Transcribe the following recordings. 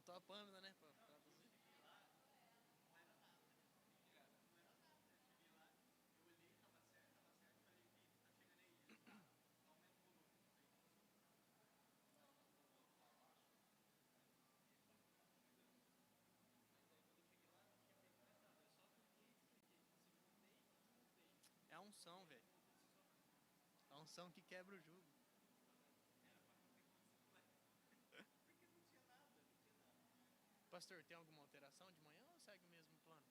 Faltou a Pamela, né? Pra traduzir. É a unção, velho. A unção que quebra o jugo. Pastor, tem alguma alteração de manhã ou segue o mesmo plano?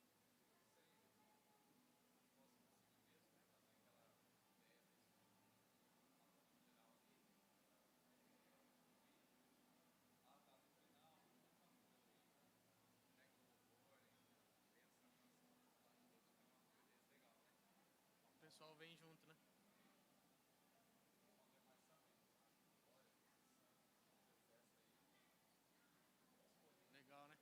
O pessoal vem junto, né? Legal, né?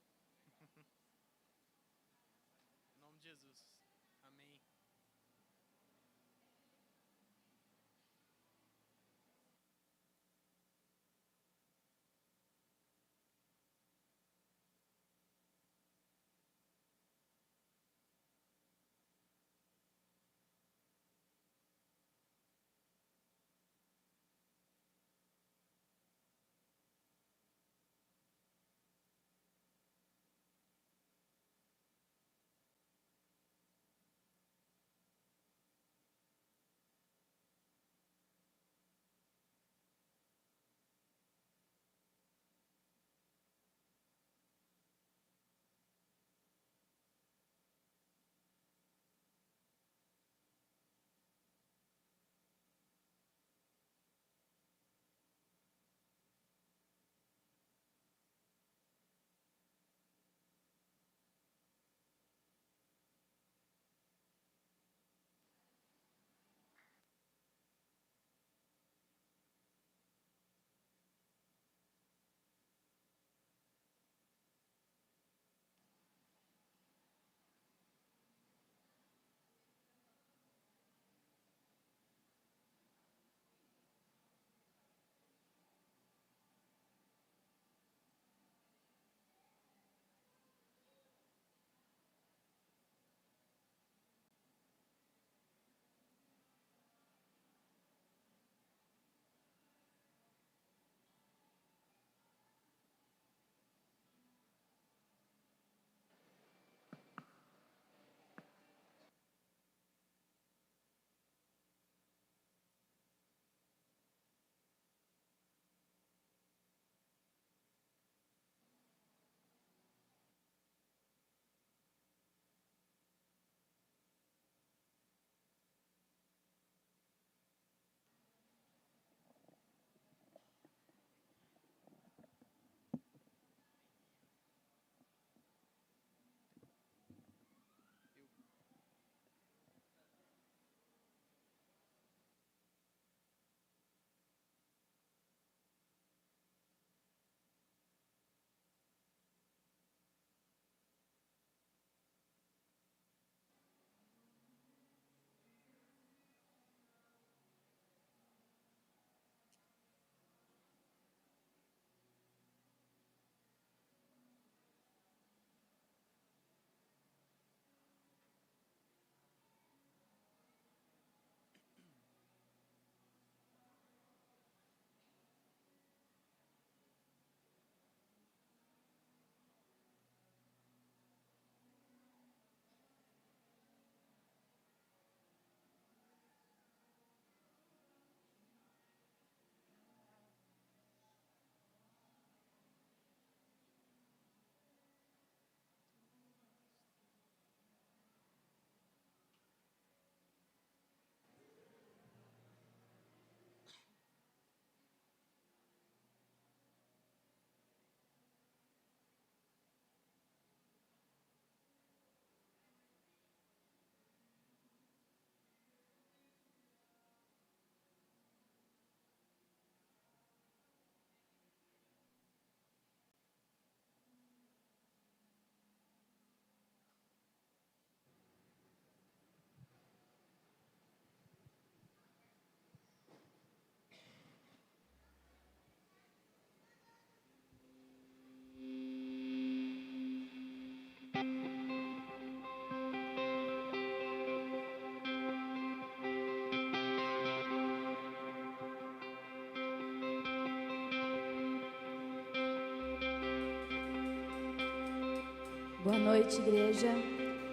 Boa noite, igreja.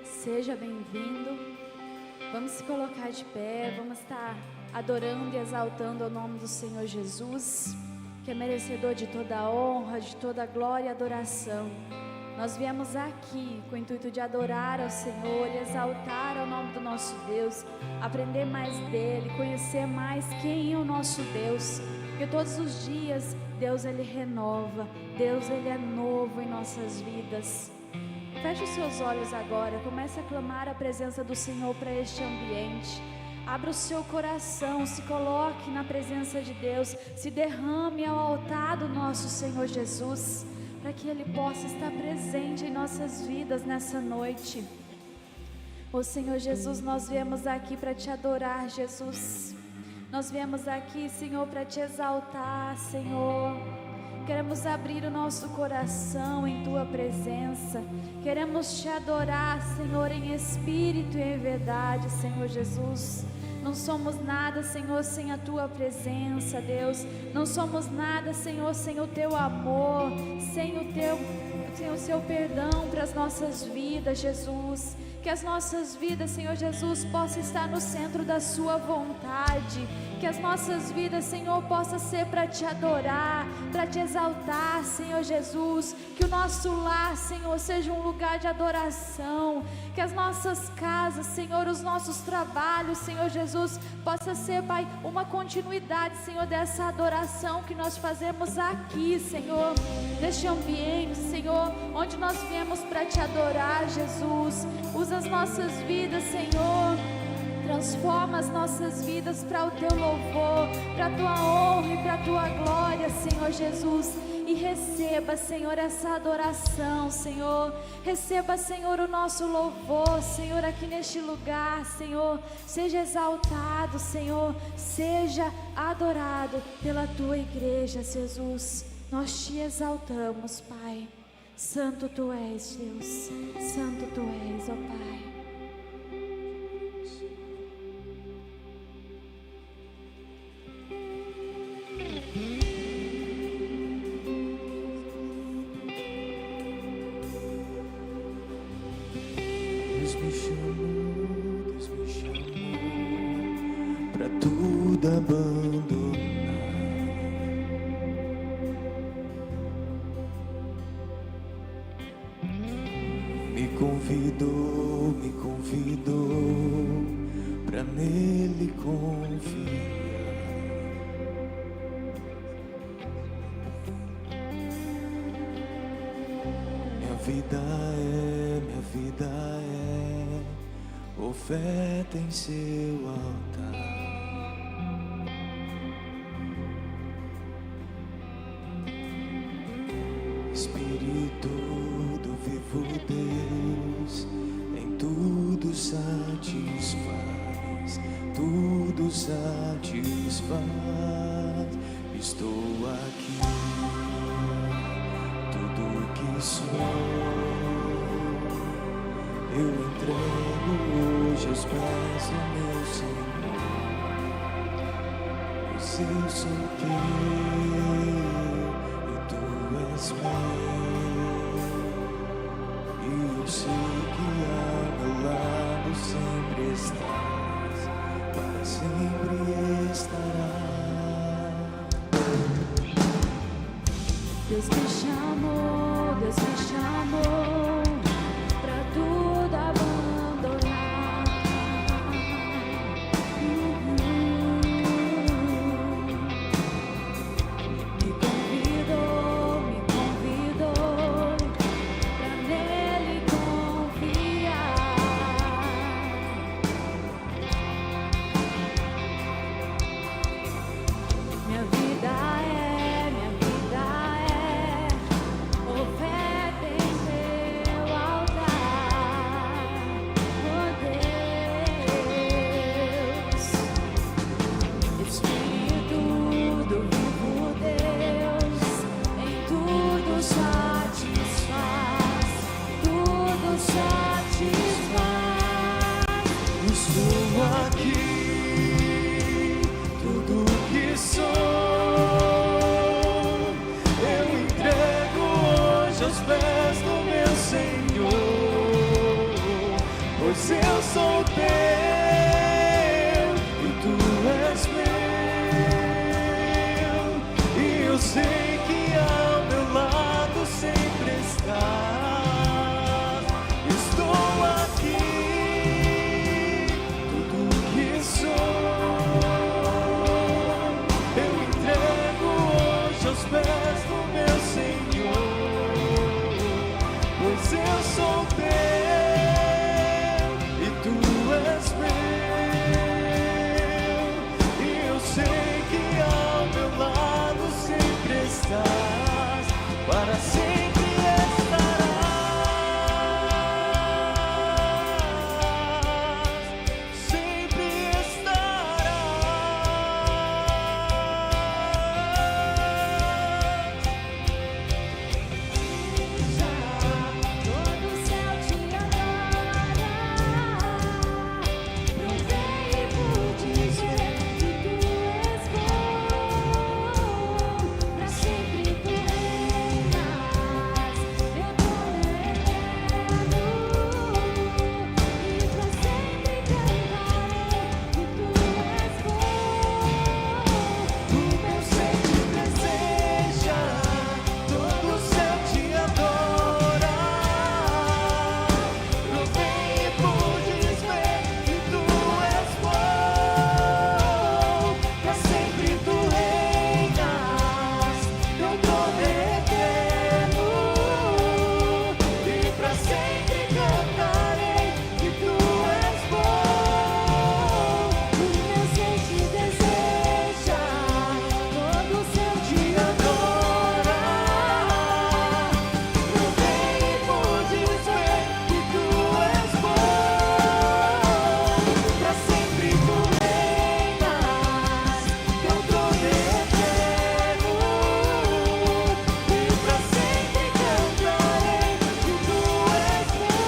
Seja bem-vindo. Vamos se colocar de pé, vamos estar adorando e exaltando o nome do Senhor Jesus, que é merecedor de toda a honra, de toda a glória e adoração. Nós viemos aqui com o intuito de adorar ao Senhor e exaltar ao nome do nosso Deus, aprender mais dele, conhecer mais quem é o nosso Deus, porque todos os dias Deus ele renova, Deus ele é novo em nossas vidas. Feche os seus olhos agora, comece a clamar a presença do Senhor para este ambiente. Abra o seu coração, se coloque na presença de Deus, se derrame ao altar do nosso Senhor Jesus, para que Ele possa estar presente em nossas vidas nessa noite. Ô Senhor Jesus, nós viemos aqui para te adorar, Jesus. Nós viemos aqui, Senhor, para te exaltar, Senhor. Queremos abrir o nosso coração em Tua presença. Queremos te adorar, Senhor, em espírito e em verdade, Senhor Jesus. Não somos nada, Senhor, sem a Tua presença, Deus. Não somos nada, Senhor, sem o Teu amor, sem o Seu perdão para as nossas vidas, Jesus. Que as nossas vidas, Senhor Jesus, possam estar no centro da Sua vontade. Que as nossas vidas, Senhor, possam ser para te adorar, para te exaltar, Senhor Jesus. Que o nosso lar, Senhor, seja um lugar de adoração. Que as nossas casas, Senhor, os nossos trabalhos, Senhor Jesus, possa ser, Pai, uma continuidade, Senhor, dessa adoração que nós fazemos aqui, Senhor. Neste ambiente, Senhor, onde nós viemos para te adorar, Jesus. Usa as nossas vidas, Senhor. Transforma as nossas vidas para o Teu louvor, para a Tua honra e para a Tua glória, Senhor Jesus. E receba, Senhor, essa adoração, Senhor. Receba, Senhor, o nosso louvor, Senhor, aqui neste lugar, Senhor. Seja exaltado, Senhor. Seja adorado pela Tua igreja, Jesus. Nós te exaltamos, Pai. Santo Tu és, Deus. Santo Tu és, ó Pai. Deus me chamou pra tudo abandonar. Me convidou pra nele confiar. Minha vida é oferta em seu altar. Espírito do vivo Deus, em tudo satisfaz, tudo satisfaz. Estou aqui, tudo que sou, eu entrego hoje aos pés do meu Senhor. Pois eu sou teu e tu és meu, e eu sei que ao meu lado sempre estás, para sempre estarás. Deus me chamou pra tudo abandonar. Me convidou pra nele confiar. Minha vida é oferta em seu altar, oh Deus. Espírito do vivo Deus, em tudo satisfaz, tudo satisfaz. Estou aqui, tudo que sou, eu entrego hoje aos pés do meu Senhor. Senhor, pois eu sou teu e tu és meu, e eu sei que ao meu lado sempre estás. Estou aqui, tudo que sou eu entrego hoje aos pés do meu Senhor, pois eu sou teu e tu és meu, e eu sei que ao meu lado sempre estás, para sempre estarás, sempre estarás. Todo o céu te adora, provei por dizer que tu és bom, pra sempre tu reinas, teu trono é eterno, e pra sempre cantarei que tu és bom. O meu ser te deseja, todo o céu te adora. Provei e pudes ver que tu és bom, pra sempre tu reinas, teu trono é eterno, e pra sempre cantarei que tu és bom. O meu ser te deseja, todo o céu te adora. Provei e pudes ver que tu és bom, pra sempre tu reinas, teu trono é eterno, e pra sempre cantarei que tu és bom.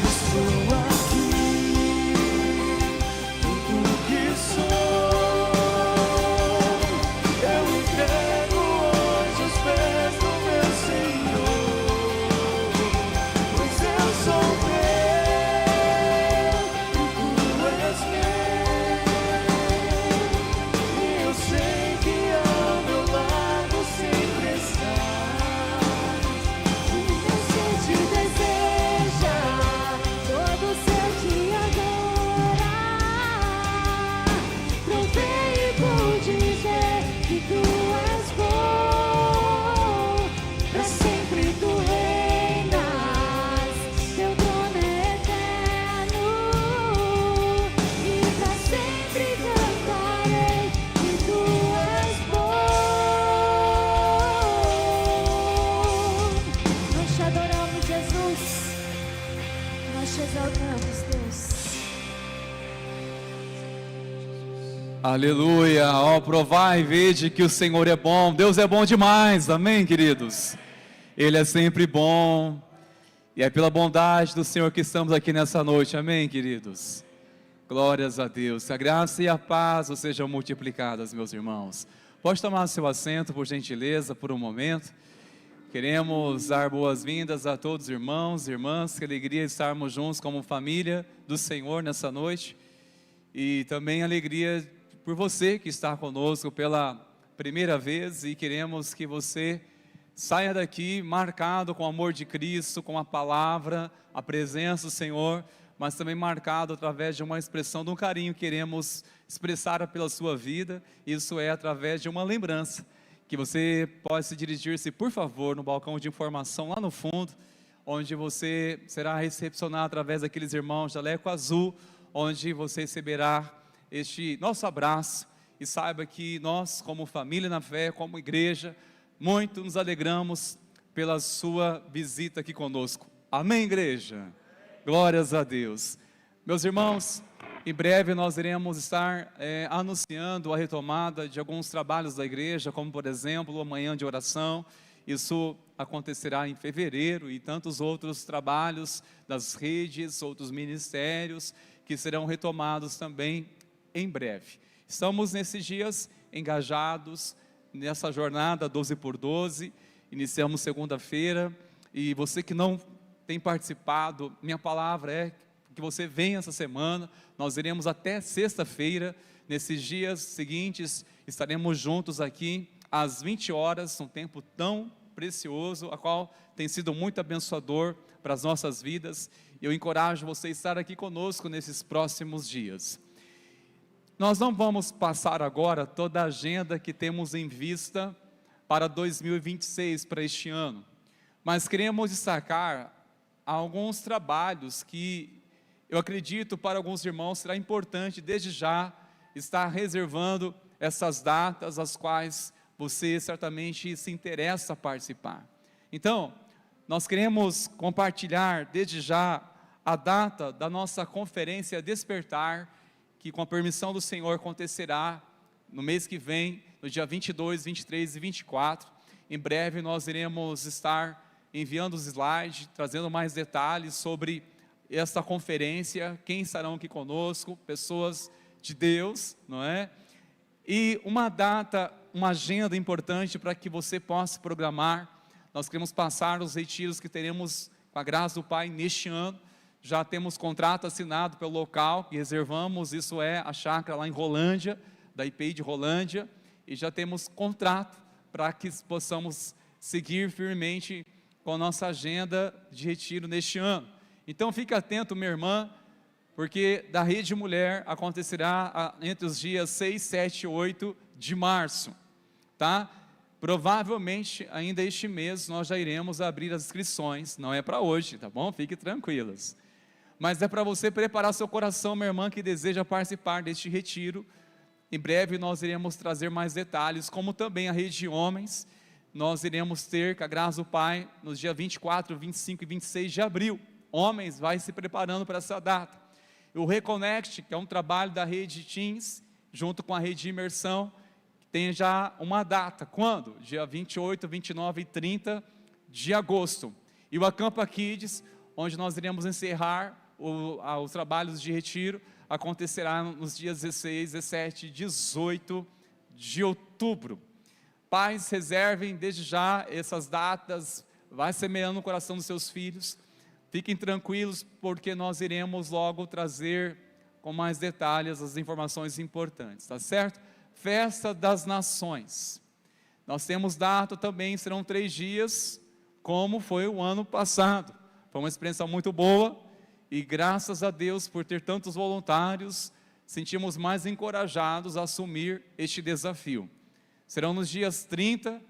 Estou aqui, tudo que sou eu entrego hoje aos pés do meu Senhor, pois eu sou teu e tu és meu, e eu sei que ao meu lado sempre estás. O meu ser te deseja, todo o céu te adora. Provei e pude ver que tu és bom, pra sempre tu reinas, teu trono é eterno, e pra sempre cantarei que tu és bom. Nós te adoramos, Jesus. Nós te exaltamos, Deus. Aleluia, ó, provai e vede que o Senhor é bom. Deus é bom demais, amém, queridos? Ele é sempre bom, e é pela bondade do Senhor que estamos aqui nessa noite, amém, queridos? Glórias a Deus, que a graça e a paz sejam multiplicadas, meus irmãos. Pode tomar seu assento, por gentileza, por um momento. Queremos dar boas-vindas a todos os irmãos e irmãs, que alegria estarmos juntos como família do Senhor nessa noite, e também alegria por você que está conosco pela primeira vez, e queremos que você saia daqui marcado com o amor de Cristo, com a palavra, a presença do Senhor, mas também marcado através de uma expressão de um carinho que queremos expressar pela sua vida. Isso é através de uma lembrança, que você pode se dirigir-se, por favor, no balcão de informação lá no fundo, onde você será recepcionado através daqueles irmãos de jaleco azul, onde você receberá este nosso abraço, e saiba que nós, como família na fé, como igreja, muito nos alegramos pela sua visita aqui conosco. Amém, igreja? Glórias a Deus. Meus irmãos, em breve nós iremos estar anunciando a retomada de alguns trabalhos da igreja, como por exemplo, a manhã de oração. Isso acontecerá em fevereiro, e tantos outros trabalhos das redes, outros ministérios, que serão retomados também em breve. Estamos nesses dias engajados nessa jornada 12 por 12, iniciamos segunda-feira, e você que não tem participado, minha palavra é que você venha essa semana. Nós iremos até sexta-feira. Nesses dias seguintes estaremos juntos aqui às 20 horas, um tempo tão precioso, a qual tem sido muito abençoador para as nossas vidas. Eu encorajo você a estar aqui conosco nesses próximos dias. Nós não vamos passar agora toda a agenda que temos em vista para 2026, para este ano, mas queremos destacar alguns trabalhos que eu acredito para alguns irmãos será importante desde já estar reservando essas datas as quais você certamente se interessa a participar. Então, nós queremos compartilhar desde já a data da nossa conferência Despertar, que com a permissão do Senhor acontecerá no mês que vem, no dia 22, 23 e 24. Em breve nós iremos estar enviando os slides, trazendo mais detalhes sobre esta conferência, quem estarão aqui conosco, pessoas de Deus, não é? E uma data, uma agenda importante para que você possa programar. Nós queremos passar os retiros que teremos com a graça do Pai neste ano. Já temos contrato assinado pelo local que reservamos, isso é a chácara lá em Rolândia, da IPI de Rolândia, e já temos contrato para que possamos seguir firmemente com a nossa agenda de retiro neste ano. Então fique atento, minha irmã, porque da Rede Mulher acontecerá entre os dias 6, 7 e 8 de março, tá? Provavelmente ainda este mês nós já iremos abrir as inscrições, não é para hoje, tá bom? Fique tranquilas. Mas é para você preparar seu coração, minha irmã, que deseja participar deste retiro. Em breve nós iremos trazer mais detalhes, como também a Rede de Homens. Nós iremos ter, com a graça do Pai, nos dias 24, 25 e 26 de abril. Homens, vai se preparando para essa data. O Reconnect, que é um trabalho da Rede Teens, junto com a Rede de Imersão, tem já uma data. Quando? Dia 28, 29 e 30 de agosto. E o Acampa Kids, onde nós iremos encerrar os trabalhos de retiro, acontecerá nos dias 16, 17 e 18 de outubro. Pais, reservem desde já essas datas, vai semeando no coração dos seus filhos. Fiquem tranquilos, porque nós iremos logo trazer com mais detalhes as informações importantes, tá certo? Festa das Nações. Nós temos data também, serão 3 dias, como foi o ano passado. Foi uma experiência muito boa. E graças a Deus por ter tantos voluntários, sentimos mais encorajados a assumir este desafio. Serão nos dias 30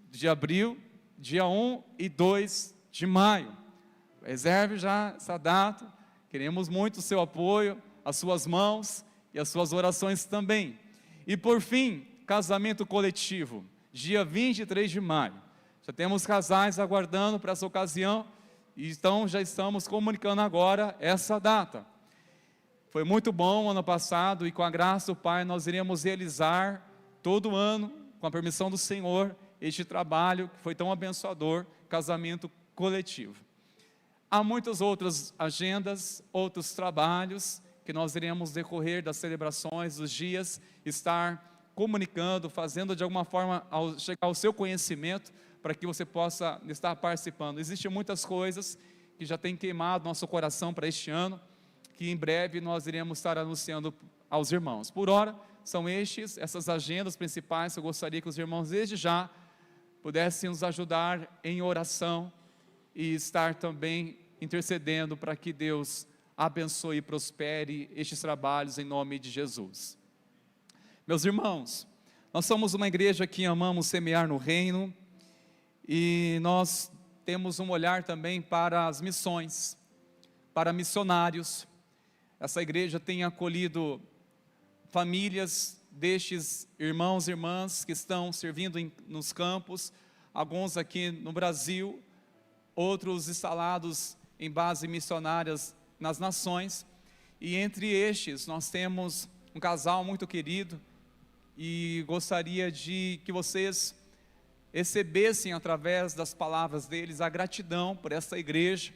de abril, dia 1 e 2 de maio. Reserve já essa data, queremos muito o seu apoio, as suas mãos e as suas orações também. E por fim, casamento coletivo, dia 23 de maio. Já temos casais aguardando para essa ocasião. Então já estamos comunicando agora essa data. Foi muito bom o ano passado e com a graça do Pai nós iremos realizar todo ano, com a permissão do Senhor, este trabalho que foi tão abençoador, casamento coletivo. Há muitas outras agendas, outros trabalhos que nós iremos decorrer das celebrações, dos dias, estar comunicando, fazendo de alguma forma chegar ao seu conhecimento, para que você possa estar participando. Existem muitas coisas que já têm queimado nosso coração para este ano, que em breve nós iremos estar anunciando aos irmãos. Por ora, são essas agendas principais que eu gostaria que os irmãos desde já pudessem nos ajudar em oração e estar também intercedendo para que Deus abençoe e prospere estes trabalhos em nome de Jesus. Meus irmãos, nós somos uma igreja que amamos semear no reino, e nós temos um olhar também para as missões, para missionários. Essa igreja tem acolhido famílias destes irmãos e irmãs que estão servindo nos campos, alguns aqui no Brasil, outros instalados em bases missionárias nas nações. E entre estes nós temos um casal muito querido, e gostaria de que vocês recebessem através das palavras deles a gratidão por essa igreja.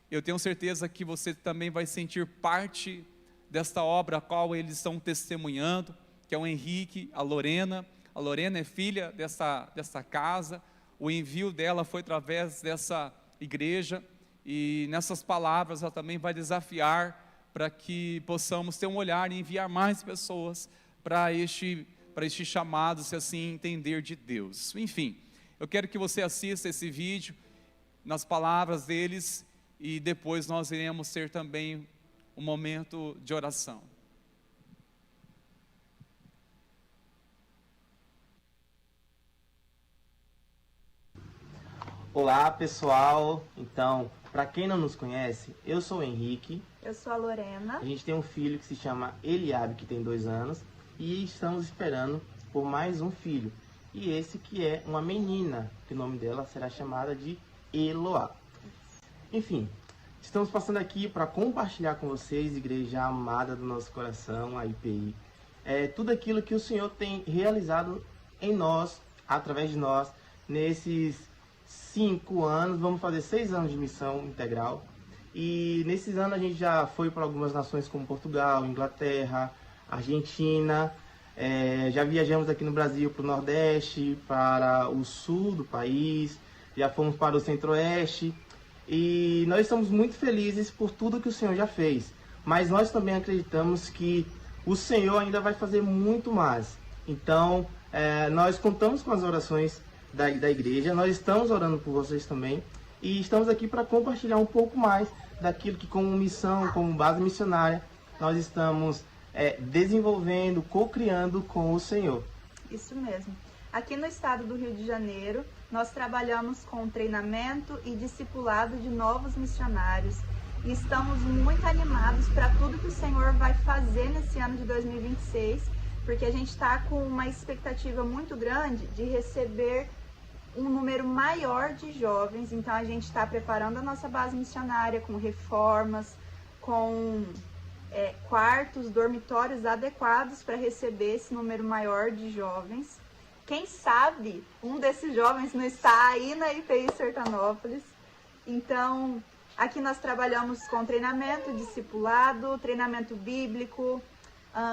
Eu tenho certeza que você também vai sentir parte desta obra a qual eles estão testemunhando, que é o Henrique, a Lorena. A Lorena é filha desta casa, o envio dela foi através dessa igreja, e nessas palavras ela também vai desafiar para que possamos ter um olhar e enviar mais pessoas para este chamado, se assim entender, de Deus. Enfim, eu quero que você assista esse vídeo nas palavras deles, e depois nós iremos ter também um momento de oração. Olá pessoal, então, para quem não nos conhece, eu sou o Henrique. Eu sou a Lorena. A gente tem um filho que se chama Eliabe, que tem 2 anos, e estamos esperando por mais um filho. E esse que é uma menina, que o nome dela será chamada de Eloá. Enfim, estamos passando aqui para compartilhar com vocês, igreja amada do nosso coração, a IPI, tudo aquilo que o Senhor tem realizado em nós, através de nós, nesses 5 anos, vamos fazer 6 anos de missão integral. E nesses anos a gente já foi para algumas nações como Portugal, Inglaterra, Argentina, já viajamos aqui no Brasil para o Nordeste, para o Sul do país, já fomos para o Centro-Oeste, e nós estamos muito felizes por tudo que o Senhor já fez, mas nós também acreditamos que o Senhor ainda vai fazer muito mais. Então, nós contamos com as orações da igreja, nós estamos orando por vocês também, e estamos aqui para compartilhar um pouco mais daquilo que, como missão, como base missionária, nós estamos desenvolvendo, co-criando com o Senhor. Isso mesmo. Aqui no estado do Rio de Janeiro, nós trabalhamos com treinamento e discipulado de novos missionários, e estamos muito animados para tudo que o Senhor vai fazer nesse ano de 2026, porque a gente está com uma expectativa muito grande de receber um número maior de jovens. Então a gente está preparando a nossa base missionária com reformas, com quartos, dormitórios adequados para receber esse número maior de jovens. Quem sabe um desses jovens não está aí na IPI Sertanópolis. Então, aqui nós trabalhamos com treinamento, discipulado, treinamento bíblico,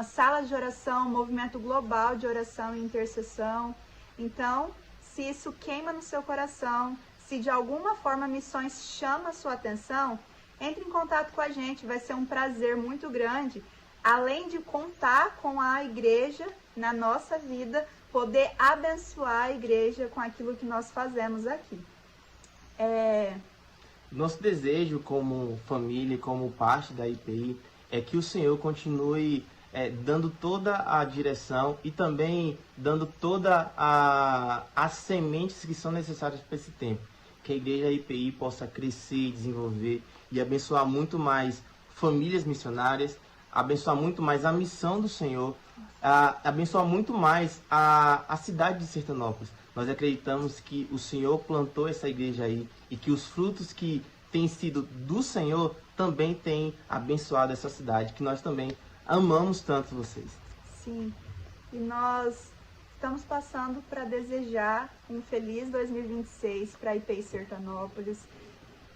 salas de oração, movimento global de oração e intercessão. Então, se isso queima no seu coração, se de alguma forma missões chama a sua atenção, entre em contato com a gente, vai ser um prazer muito grande, além de contar com a igreja na nossa vida, poder abençoar a igreja com aquilo que nós fazemos aqui. Nosso desejo como família, como parte da IPI, é que o Senhor continue dando toda a direção e também dando toda as sementes que são necessárias para esse tempo. Que a igreja IPI possa crescer, desenvolver e abençoar muito mais famílias missionárias, abençoar muito mais a missão do Senhor, abençoar muito mais a cidade de Sertanópolis. Nós acreditamos que o Senhor plantou essa igreja aí e que os frutos que têm sido do Senhor também têm abençoado essa cidade, que nós também amamos tanto vocês. Sim, e nós estamos passando para desejar um feliz 2026 para a IPI Sertanópolis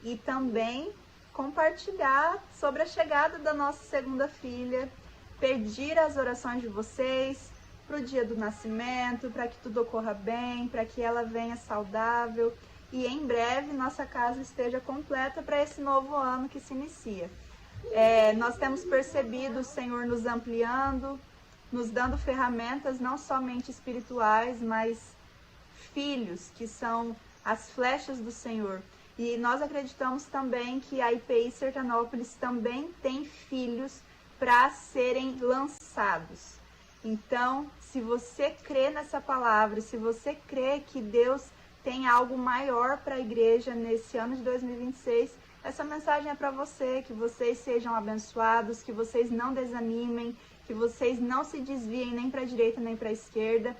e também compartilhar sobre a chegada da nossa segunda filha, pedir as orações de vocês para o dia do nascimento, para que tudo ocorra bem, para que ela venha saudável e em breve nossa casa esteja completa para esse novo ano que se inicia. Nós temos percebido o Senhor nos ampliando, nos dando ferramentas não somente espirituais, mas filhos, que são as flechas do Senhor. E nós acreditamos também que a IPI Sertanópolis também tem filhos para serem lançados. Então, se você crê nessa palavra, se você crê que Deus tem algo maior para a igreja nesse ano de 2026, essa mensagem é para você, que vocês sejam abençoados, que vocês não desanimem, que vocês não se desviem nem para a direita nem para a esquerda,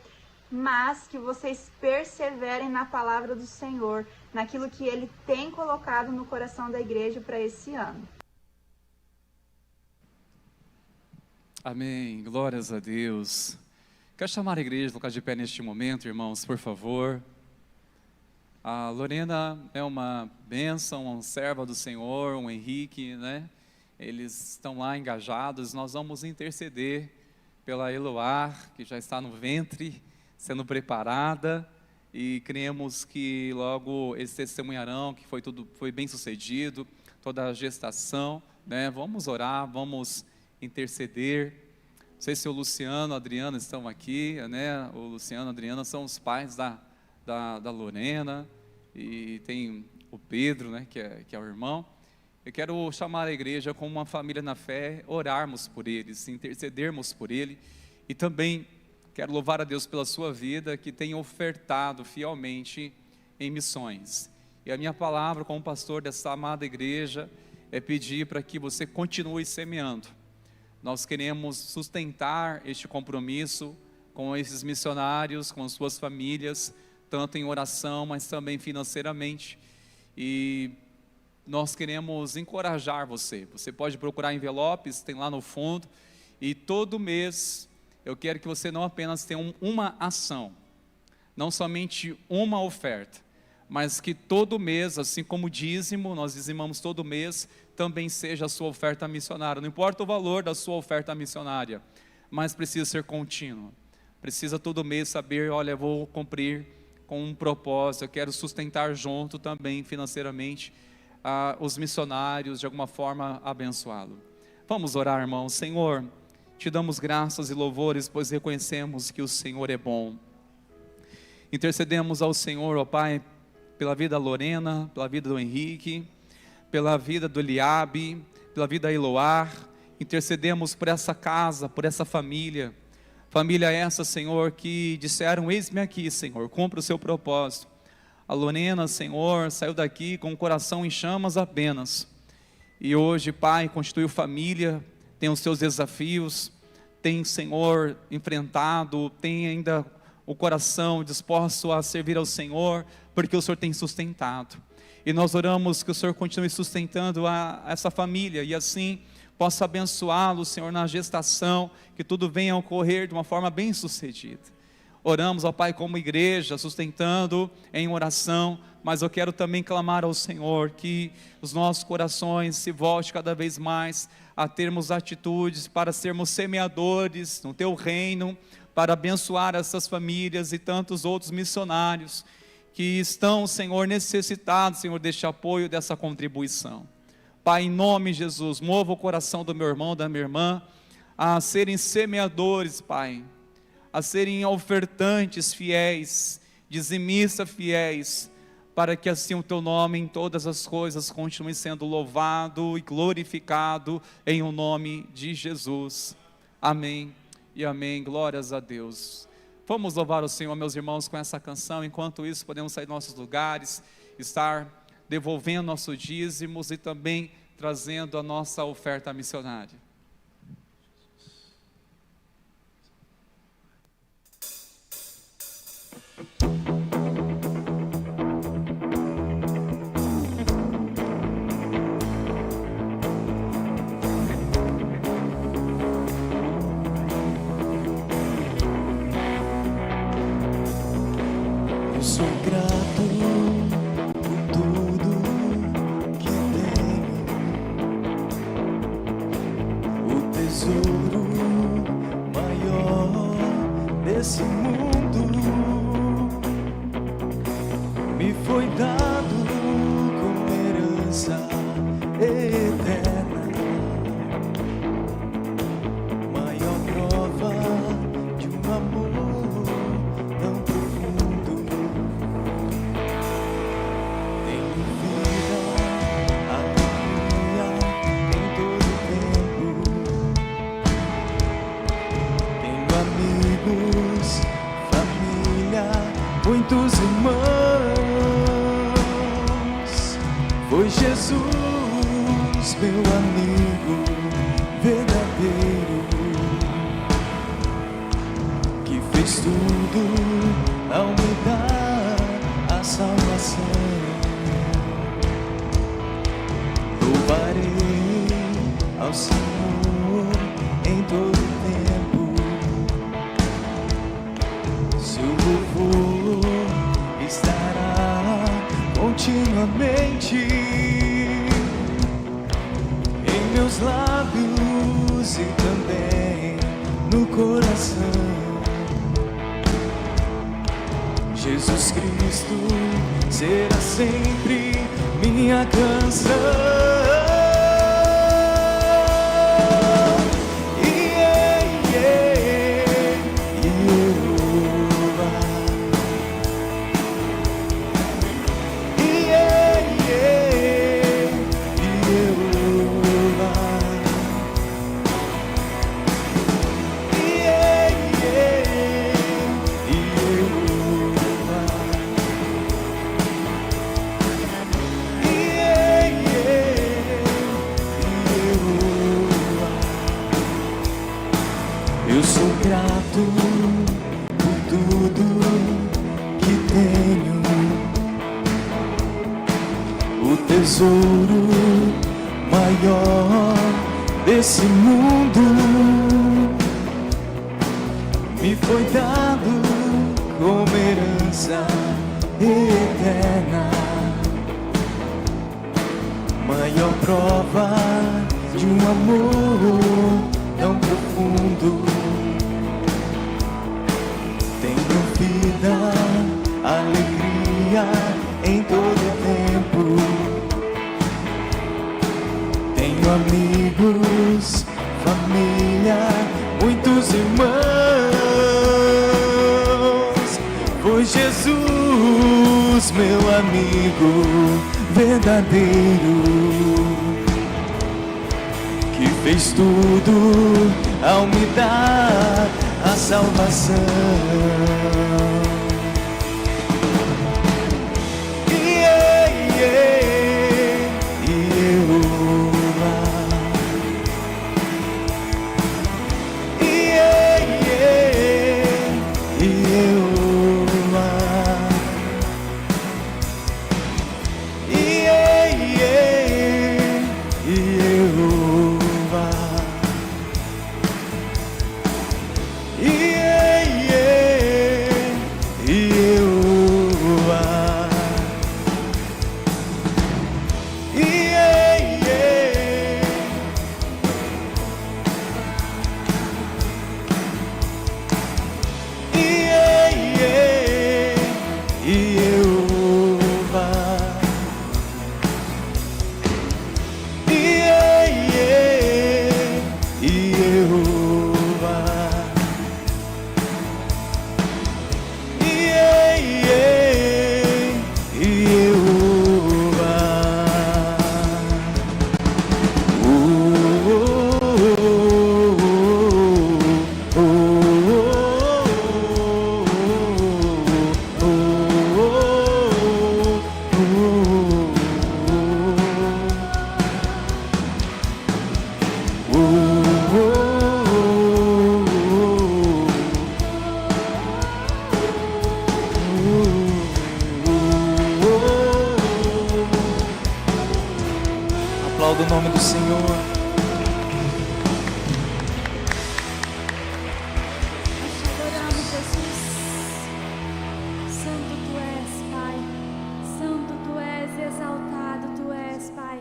mas que vocês perseverem na palavra do Senhor, naquilo que Ele tem colocado no coração da igreja para esse ano. Amém, glórias a Deus. Quero chamar a igreja a colocar de pé neste momento, irmãos, por favor. A Lorena é uma bênção, uma serva do Senhor, um Henrique, né? Eles estão lá engajados. Nós vamos interceder pela Eloá, que já está no ventre, sendo preparada. e cremos que logo eles testemunharão que foi bem sucedido, toda a gestação, né? Vamos orar, vamos interceder. Não sei se o Luciano, a Adriana estão aqui, né? O Luciano e a Adriana são os pais da Lorena, e tem o Pedro, né? que é o irmão. Eu quero chamar a igreja como uma família na fé, orarmos por eles, intercedermos por ele, e também quero louvar a Deus pela sua vida, que tem ofertado fielmente em missões. E a minha palavra como pastor dessa amada igreja é pedir para que você continue semeando. Nós queremos sustentar este compromisso com esses missionários, com as suas famílias, tanto em oração, mas também financeiramente. E nós queremos encorajar você. Você pode procurar envelopes, tem lá no fundo, e todo mês eu quero que você não apenas tenha uma ação, não somente uma oferta, mas que todo mês, assim como o dízimo, nós dizimamos todo mês, também seja a sua oferta missionária. Não importa o valor da sua oferta missionária, mas precisa ser contínua. Precisa todo mês saber, olha, eu vou cumprir com um propósito, eu quero sustentar junto também financeiramente os missionários, de alguma forma abençoá-lo. Vamos orar, irmãos. Senhor, te damos graças e louvores, pois reconhecemos que o Senhor é bom. Intercedemos ao Senhor, ó Pai, pela vida da Lorena, pela vida do Henrique, pela vida do Eliabe, pela vida da Eloá. Intercedemos por essa casa, por essa família essa, Senhor, que disseram, eis-me aqui, Senhor, cumpra o seu propósito. A Lorena, Senhor, saiu daqui com o coração em chamas apenas, e hoje, Pai, constituiu família, tem os seus desafios, tem, Senhor, enfrentado, tem ainda o coração disposto a servir ao Senhor, porque o Senhor tem sustentado, e nós oramos que o Senhor continue sustentando essa família, e assim possa abençoá-lo, Senhor, na gestação, que tudo venha a ocorrer de uma forma bem sucedida. Oramos, ó Pai, como igreja, sustentando em oração, mas eu quero também clamar ao Senhor, que os nossos corações se voltem cada vez mais a termos atitudes para sermos semeadores no Teu reino, para abençoar essas famílias e tantos outros missionários, que estão, Senhor, necessitados, Senhor, deste apoio, dessa contribuição. Pai, em nome de Jesus, mova o coração do meu irmão, da minha irmã, a serem semeadores, Pai, a serem ofertantes fiéis, dizimistas fiéis, para que assim o Teu nome em todas as coisas continue sendo louvado e glorificado em o nome de Jesus. Amém e amém. Glórias a Deus. Vamos louvar o Senhor, meus irmãos, com essa canção. Enquanto isso, podemos sair dos nossos lugares, estar devolvendo nossos dízimos e também trazendo a nossa oferta missionária. Eu sou grato por tudo que tenho, o tesouro maior desse mundo me foi dado como herança eterna, maior prova de um amor tão profundo. Tenho vida, alegria em todo tempo. Tenho amigos, família, muitos irmãos. Foi Jesus, meu amigo verdadeiro, que fez tudo ao me dar a salvação. Louvarei ao Senhor em todo tempo. Seu louvor estará continuamente em meus lábios e também no coração. Jesus Cristo será sempre minha canção. Eu sou grato por tudo que tenho, o tesouro maior desse mundo me foi dado como herança eterna, maior prova de um amor tão profundo. Tenho vida, alegria em todo tempo. Tenho amigos, família, muitos irmãos. Foi Jesus, meu amigo verdadeiro, que fez tudo ao me dar a salvação. Aplauda o nome do Senhor. Nós te adoramos, Jesus. Santo tu és, Pai. Santo tu és, exaltado tu és, Pai.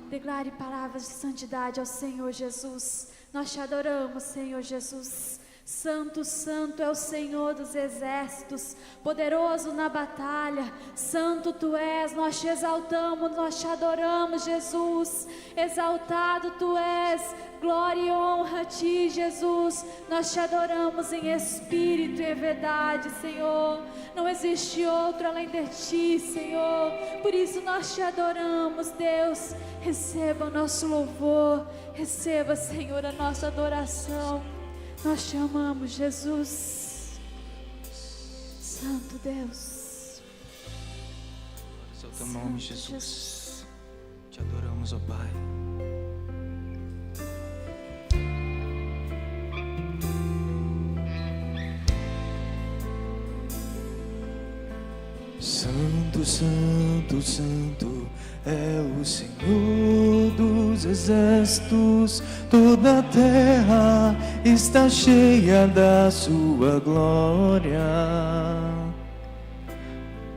Declare palavras de santidade ao Senhor Jesus. Nós te adoramos, Senhor Jesus. Santo, santo é o Senhor dos exércitos, poderoso na batalha. Santo tu és, nós te exaltamos, nós te adoramos, Jesus. Exaltado tu és, glória e honra a ti, Jesus. Nós te adoramos em espírito e em verdade, Senhor. Não existe outro além de ti, Senhor. Por isso nós te adoramos, Deus. Receba o nosso louvor, receba, Senhor, a nossa adoração. Nós te amamos, Jesus. Santo Deus. Glória ao teu nome, Jesus. Te adoramos, ó Pai. Santo, santo, santo é o Senhor dos exércitos. Toda a terra está cheia da sua glória.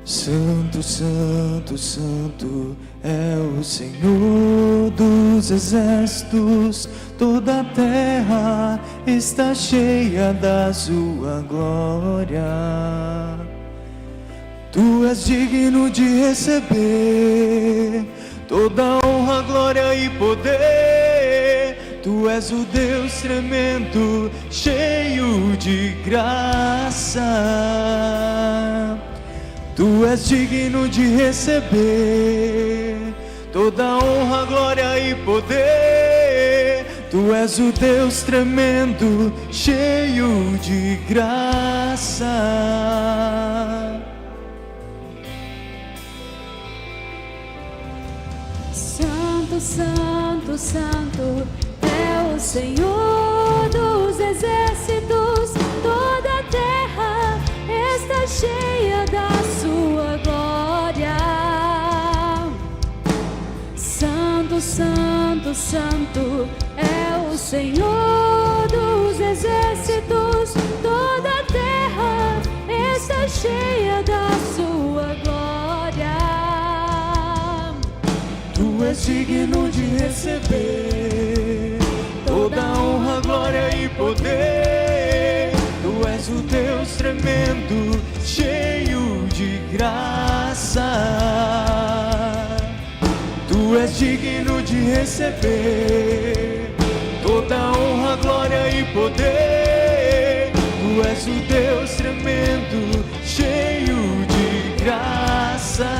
Santo, santo, santo é o Senhor dos exércitos. Toda a terra está cheia da sua glória. Tu és digno de receber toda honra, glória e poder. Tu és o Deus tremendo, cheio de graça. Tu és digno de receber toda honra, glória e poder. Tu és o Deus tremendo, cheio de graça. Santo, Santo, Santo é o Senhor dos exércitos. Toda a terra está cheia da sua glória. Santo, Santo, Santo é o Senhor dos exércitos. Toda a terra está cheia da sua glória. Tu és digno de receber toda honra, glória e poder. Tu és o Deus tremendo, cheio de graça. Tu és digno de receber toda honra, glória e poder. Tu és o Deus tremendo, cheio de graça.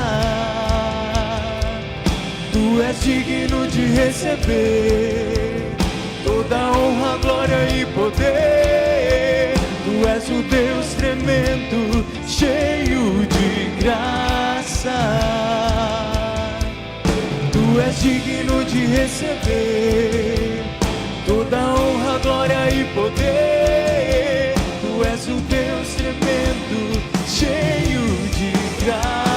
Tu és digno de receber toda honra, glória e poder. Tu és o Deus tremendo, cheio de graça. Tu és digno de receber toda honra, glória e poder. Tu és o Deus tremendo, cheio de graça.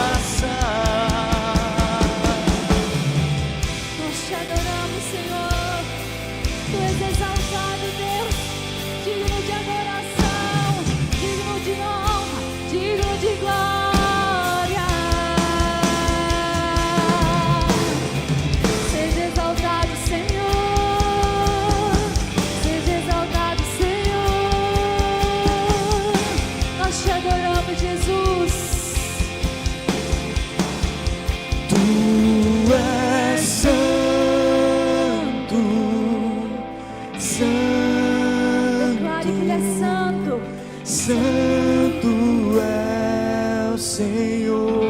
Santo é o Senhor,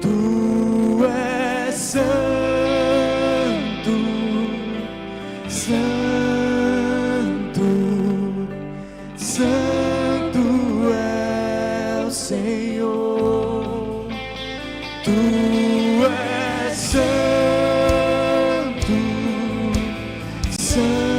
Tu és santo, santo, santo é o Senhor, Tu és santo, santo.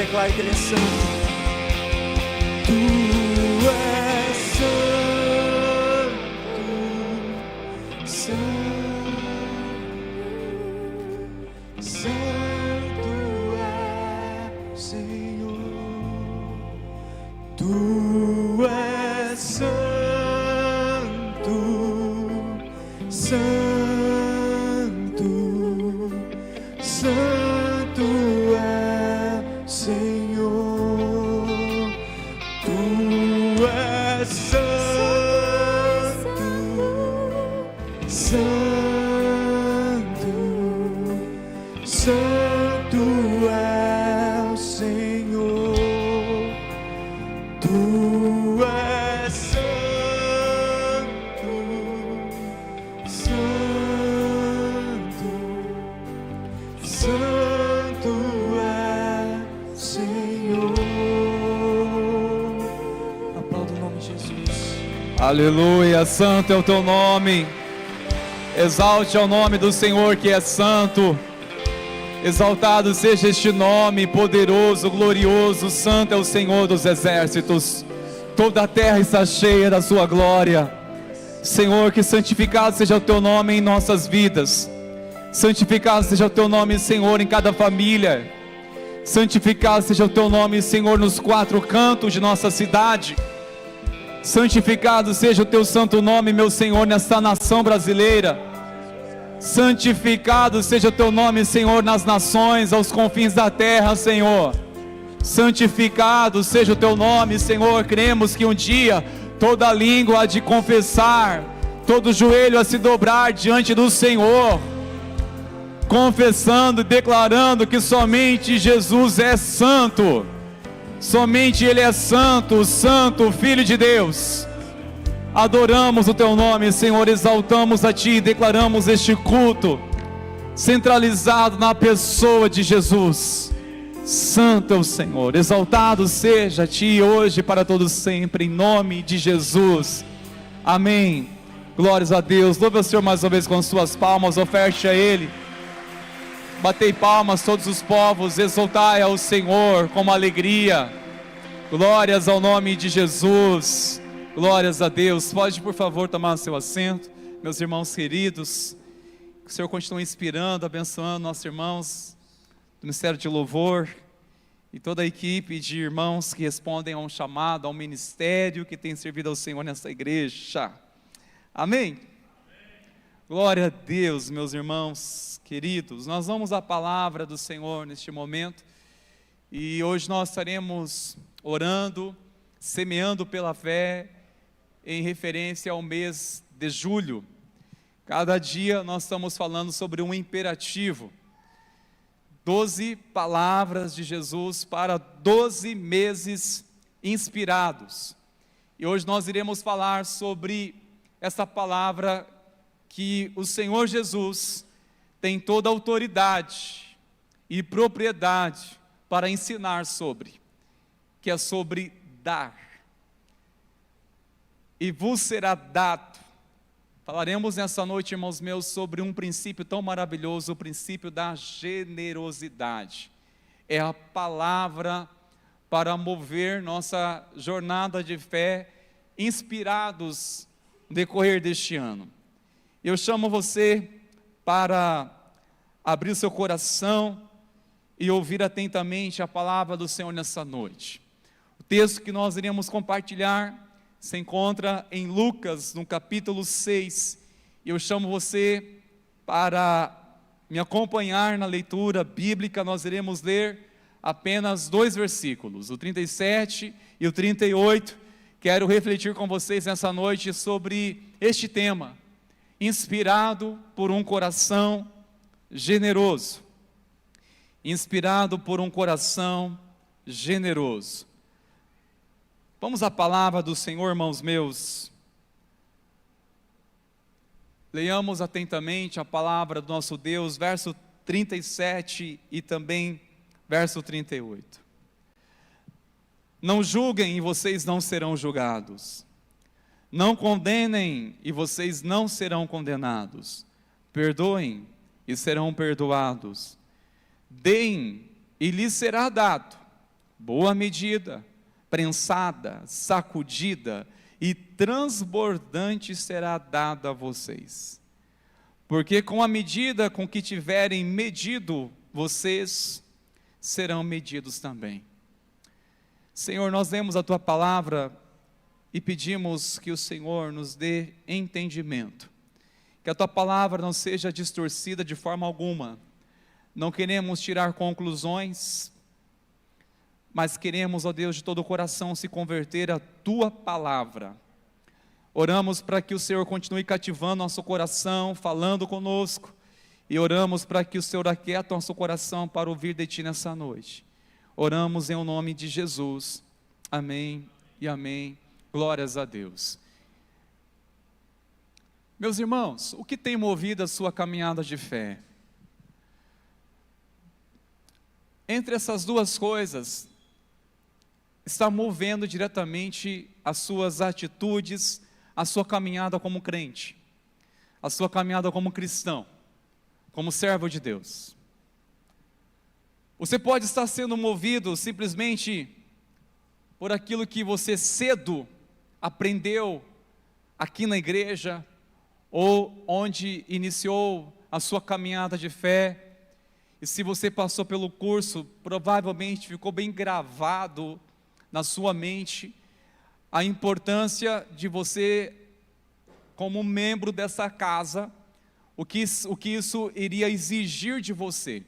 declare que Ele é santo. Tu és santo, santo, santo é o Senhor. Tu és santo, santo, santo é o Senhor. Tu és santo, santo, santo é o Senhor. Tu és santo, santo, santo é o Senhor. Aplauda o nome de Jesus. Aleluia, santo é o teu nome. Exalte ao nome do Senhor que é santo. Exaltado seja este nome poderoso, glorioso. Santo é o Senhor dos exércitos. Toda a terra está cheia da sua glória. Senhor, que santificado seja o teu nome em nossas vidas. Santificado seja o teu nome, Senhor, em cada família. Santificado seja o teu nome, Senhor, nos quatro cantos de nossa cidade. Santificado seja o teu santo nome, meu Senhor, nesta nação brasileira. Santificado seja o teu nome, Senhor, nas nações, aos confins da terra, Senhor. Santificado seja o teu nome, Senhor. Cremos que um dia toda língua há de confessar, todo joelho a se dobrar diante do Senhor, confessando e declarando que somente Jesus é santo. Somente Ele é santo, santo, Filho de Deus. Adoramos o teu nome, Senhor, exaltamos a ti, declaramos este culto centralizado na pessoa de Jesus. Santo é o Senhor, exaltado seja a ti hoje para todos sempre, em nome de Jesus, amém. Glórias a Deus. Louve o Senhor mais uma vez com as suas palmas, oferte a Ele. Batei palmas todos os povos, exaltai ao Senhor com alegria. Glórias ao nome de Jesus. Glórias a Deus. Pode, por favor, tomar seu assento, meus irmãos queridos. Que o Senhor continue inspirando, abençoando nossos irmãos do Ministério de Louvor e toda a equipe de irmãos que respondem a um chamado, a um ministério que tem servido ao Senhor nessa igreja. Amém? Glória a Deus, meus irmãos queridos. Nós vamos à palavra do Senhor neste momento e hoje nós estaremos orando, semeando pela fé, em referência ao mês de julho. Cada dia nós estamos falando sobre um imperativo. 12 palavras de Jesus para 12 meses inspirados. E hoje nós iremos falar sobre essa palavra que o Senhor Jesus tem toda a autoridade e propriedade para ensinar sobre, que é sobre dar. E vos será dado. Falaremos nessa noite, irmãos meus, sobre um princípio tão maravilhoso, o princípio da generosidade. É a palavra para mover nossa jornada de fé, inspirados no decorrer deste ano. Eu chamo você para abrir o seu coração e ouvir atentamente a palavra do Senhor nessa noite. O texto que nós iremos compartilhar se encontra em Lucas, no capítulo 6, e eu chamo você para me acompanhar na leitura bíblica. Nós iremos ler apenas 2 versículos, o 37 e o 38, quero refletir com vocês nessa noite sobre este tema, inspirado por um coração generoso, inspirado por um coração generoso. Vamos à palavra do Senhor, irmãos meus. Leiamos atentamente a palavra do nosso Deus, verso 37 e também verso 38. Não julguem e vocês não serão julgados. Não condenem e vocês não serão condenados. Perdoem e serão perdoados. Deem e lhes será dado. boa medida, prensada, sacudida e transbordante será dada a vocês. Porque com a medida com que tiverem medido, vocês serão medidos também. Senhor, nós lemos a Tua palavra e pedimos que o Senhor nos dê entendimento. Que a Tua palavra não seja distorcida de forma alguma. Não queremos tirar conclusões, mas queremos, ó Deus, de todo o coração se converter à Tua palavra. Oramos para que o Senhor continue cativando nosso coração, falando conosco, e oramos para que o Senhor aquiete nosso coração para ouvir de Ti nessa noite. Oramos em o nome de Jesus. Amém e amém. Glórias a Deus. Meus irmãos, o que tem movido a sua caminhada de fé? Entre essas duas coisas, está movendo diretamente as suas atitudes, a sua caminhada como crente, a sua caminhada como cristão, como servo de Deus. Você pode estar sendo movido simplesmente por aquilo que você cedo aprendeu aqui na igreja, ou onde iniciou a sua caminhada de fé. E se você passou pelo curso, provavelmente ficou bem gravado na sua mente a importância de você, como membro dessa casa, o que isso iria exigir de você.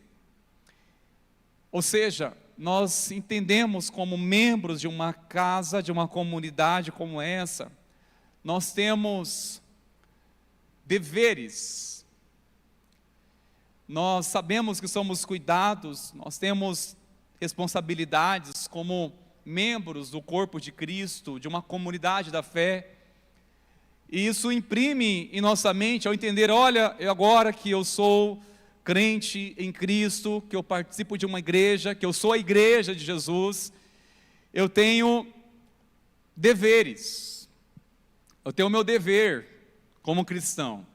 Ou seja, nós entendemos como membros de uma casa, de uma comunidade como essa, nós temos deveres. Nós sabemos que somos cuidados, nós temos responsabilidades como membros do corpo de Cristo, de uma comunidade da fé. E isso imprime em nossa mente ao entender, olha, agora que eu sou crente em Cristo, que eu participo de uma igreja, que eu sou a igreja de Jesus, eu tenho deveres. Eu tenho o meu dever como cristão.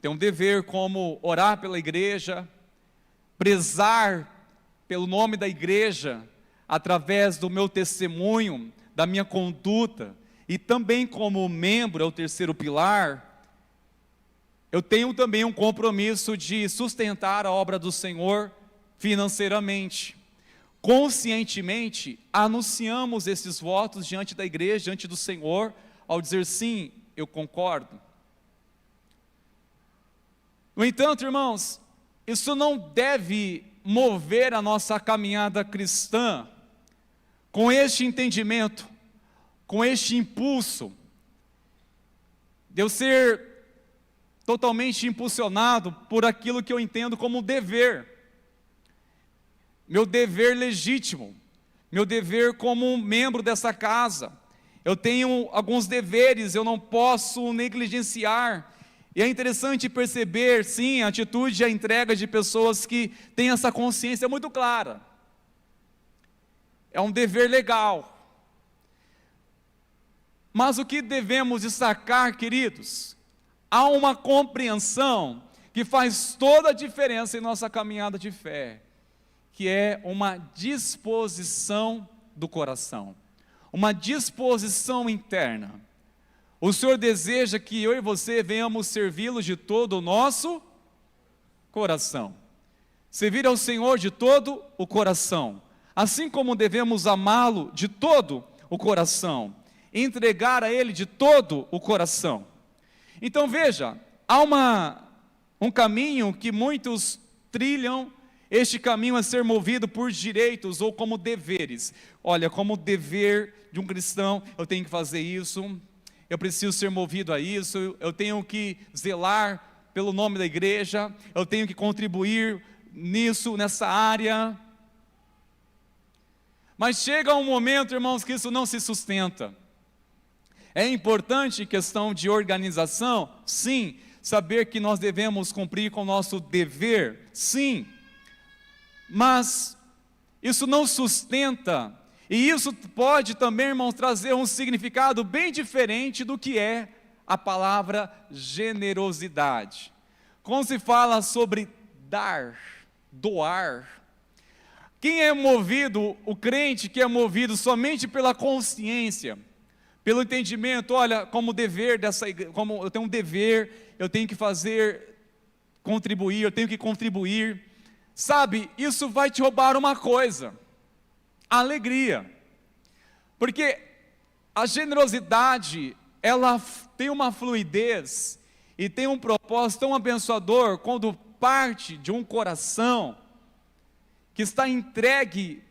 Tenho um dever como orar pela igreja, prezar pelo nome da igreja, através do meu testemunho, da minha conduta, e também como membro, é o terceiro pilar, eu tenho também um compromisso de sustentar a obra do Senhor financeiramente. Conscientemente, anunciamos esses votos diante da igreja, diante do Senhor, ao dizer sim, eu concordo. No entanto, irmãos, isso não deve mover a nossa caminhada cristã com este entendimento, com este impulso, de eu ser totalmente impulsionado por aquilo que eu entendo como dever, meu dever legítimo, meu dever como um membro dessa casa. Eu tenho alguns deveres, eu não posso negligenciar. E é interessante perceber, sim, a atitude e a entrega de pessoas que têm essa consciência muito clara. É um dever legal. Mas o que devemos destacar, queridos? Há uma compreensão que faz toda a diferença em nossa caminhada de fé, que é uma disposição do coração, uma disposição interna. O Senhor deseja que eu e você venhamos servi-lo de todo o nosso coração. Servir ao Senhor de todo o coração, assim como devemos amá-lo de todo o coração, entregar a Ele de todo o coração. Então veja, há um caminho que muitos trilham. Este caminho é ser movido por direitos ou como deveres. Olha, como dever de um cristão, eu tenho que fazer isso, eu preciso ser movido a isso, eu tenho que zelar pelo nome da igreja, eu tenho que contribuir nisso, nessa área. Mas chega um momento, irmãos, que isso não se sustenta. É importante questão de organização? Sim. Saber que nós devemos cumprir com o nosso dever? Sim. Mas isso não sustenta, e isso pode também, irmãos, trazer um significado bem diferente do que é a palavra generosidade. Quando se fala sobre dar, doar, Quem é movido, o crente que é movido somente pela consciência, pelo entendimento, olha, como dever dessa igreja, como eu tenho um dever, eu tenho que fazer, contribuir, eu tenho que contribuir, sabe, isso vai te roubar uma coisa, a alegria, porque a generosidade, ela tem uma fluidez e tem um propósito tão abençoador quando parte de um coração que está entregue,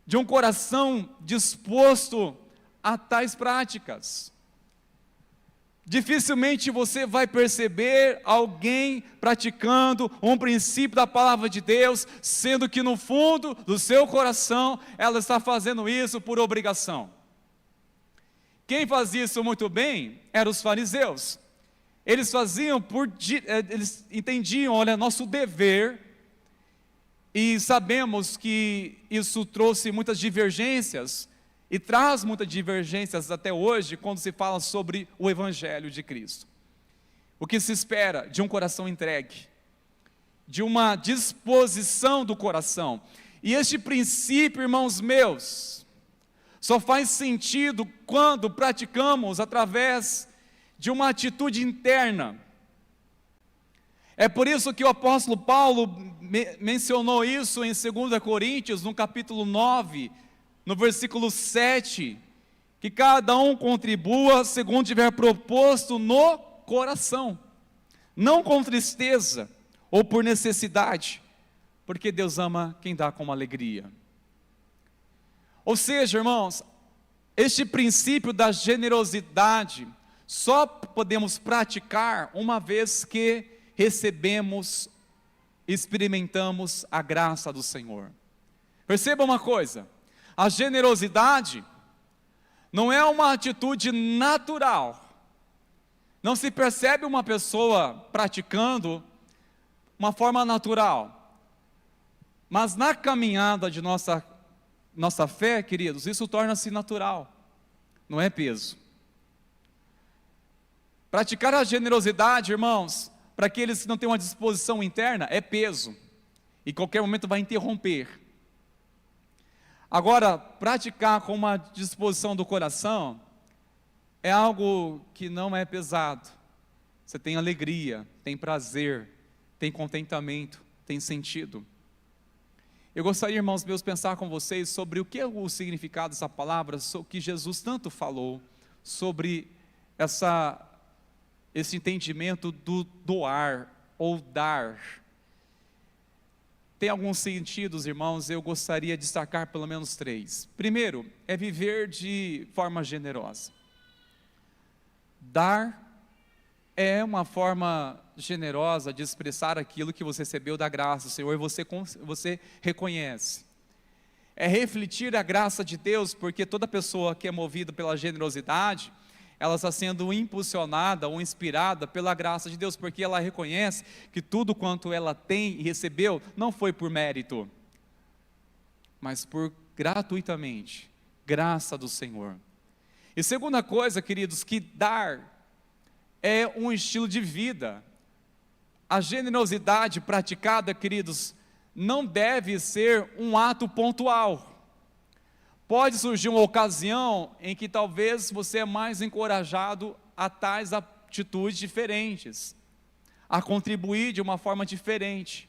de um coração disposto a tais práticas. Dificilmente você vai perceber alguém praticando um princípio da palavra de Deus, sendo que no fundo do seu coração, ela está fazendo isso por obrigação. Quem fazia isso muito bem eram os fariseus. Eles faziam eles entendiam, olha, nosso dever, e sabemos que isso trouxe muitas divergências, e traz muitas divergências até hoje, quando se fala sobre o Evangelho de Cristo. O que se espera de um coração entregue, de uma disposição do coração, e este princípio, irmãos meus, só faz sentido quando praticamos através de uma atitude interna. É por isso que o apóstolo Paulo mencionou isso em 2 Coríntios, no capítulo 9, no versículo 7, que cada um contribua segundo tiver proposto no coração, não com tristeza ou por necessidade, porque Deus ama quem dá com alegria. Ou seja, irmãos, este princípio da generosidade só podemos praticar uma vez que recebemos, experimentamos a graça do Senhor. Perceba uma coisa, a generosidade não é uma atitude natural. Não se percebe uma pessoa praticando uma forma natural. Mas na caminhada de nossa fé, queridos, isso torna-se natural, não é peso. Praticar a generosidade, irmãos, para aqueles que não têm uma disposição interna, é peso, e qualquer momento vai interromper. Agora, praticar com uma disposição do coração, é algo que não é pesado. Você tem alegria, tem prazer, tem contentamento, tem sentido. Eu gostaria, irmãos meus, pensar com vocês sobre o que é o significado dessa palavra, sobre que Jesus tanto falou, sobre esse entendimento do doar ou dar. Tem alguns sentidos, irmãos, eu gostaria de destacar pelo menos 3. Primeiro, é viver de forma generosa. Dar é uma forma generosa de expressar aquilo que você recebeu da graça do Senhor, e você reconhece. É refletir a graça de Deus, porque toda pessoa que é movida pela generosidade, ela está sendo impulsionada ou inspirada pela graça de Deus, porque ela reconhece que tudo quanto ela tem e recebeu, não foi por mérito, mas por gratuitamente, graça do Senhor. E segunda coisa, queridos, que dar é um estilo de vida. A generosidade praticada, queridos, não deve ser um ato pontual. Pode surgir uma ocasião em que talvez você é mais encorajado a tais atitudes diferentes, a contribuir de uma forma diferente,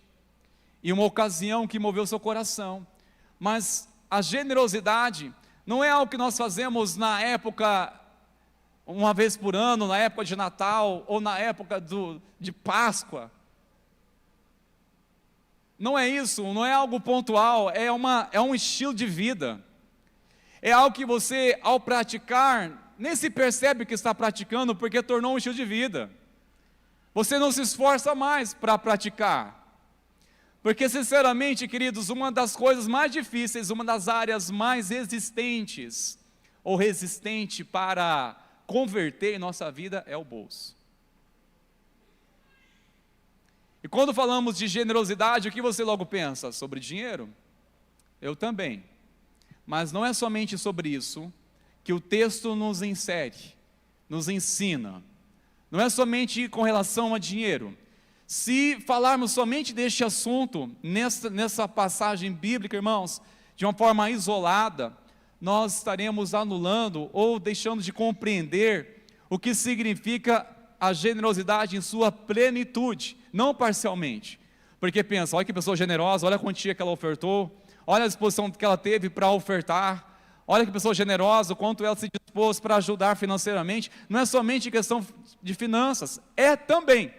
e uma ocasião que moveu seu coração. Mas a generosidade não é algo que nós fazemos na época, uma vez por ano, na época de Natal, ou na época de Páscoa. Não é isso, não é algo pontual, é um estilo de vida. É algo que você, ao praticar, nem se percebe que está praticando, porque tornou um estilo de vida. Você não se esforça mais para praticar. Porque, sinceramente, queridos, uma das coisas mais difíceis, uma das áreas mais resistentes, ou resistente para converter em nossa vida, é o bolso. E quando falamos de generosidade, o que você logo pensa? Sobre dinheiro? Eu também. Mas não é somente sobre isso que o texto nos insere, nos ensina. Não é somente com relação a dinheiro. Se falarmos somente deste assunto, nessa passagem bíblica, irmãos, de uma forma isolada, nós estaremos anulando ou deixando de compreender o que significa a generosidade em sua plenitude, não parcialmente. Porque pensa, olha que pessoa generosa, olha a quantia que ela ofertou, olha a disposição que ela teve para ofertar, olha que pessoa generosa, o quanto ela se dispôs para ajudar financeiramente. Não é somente questão de finanças, é também.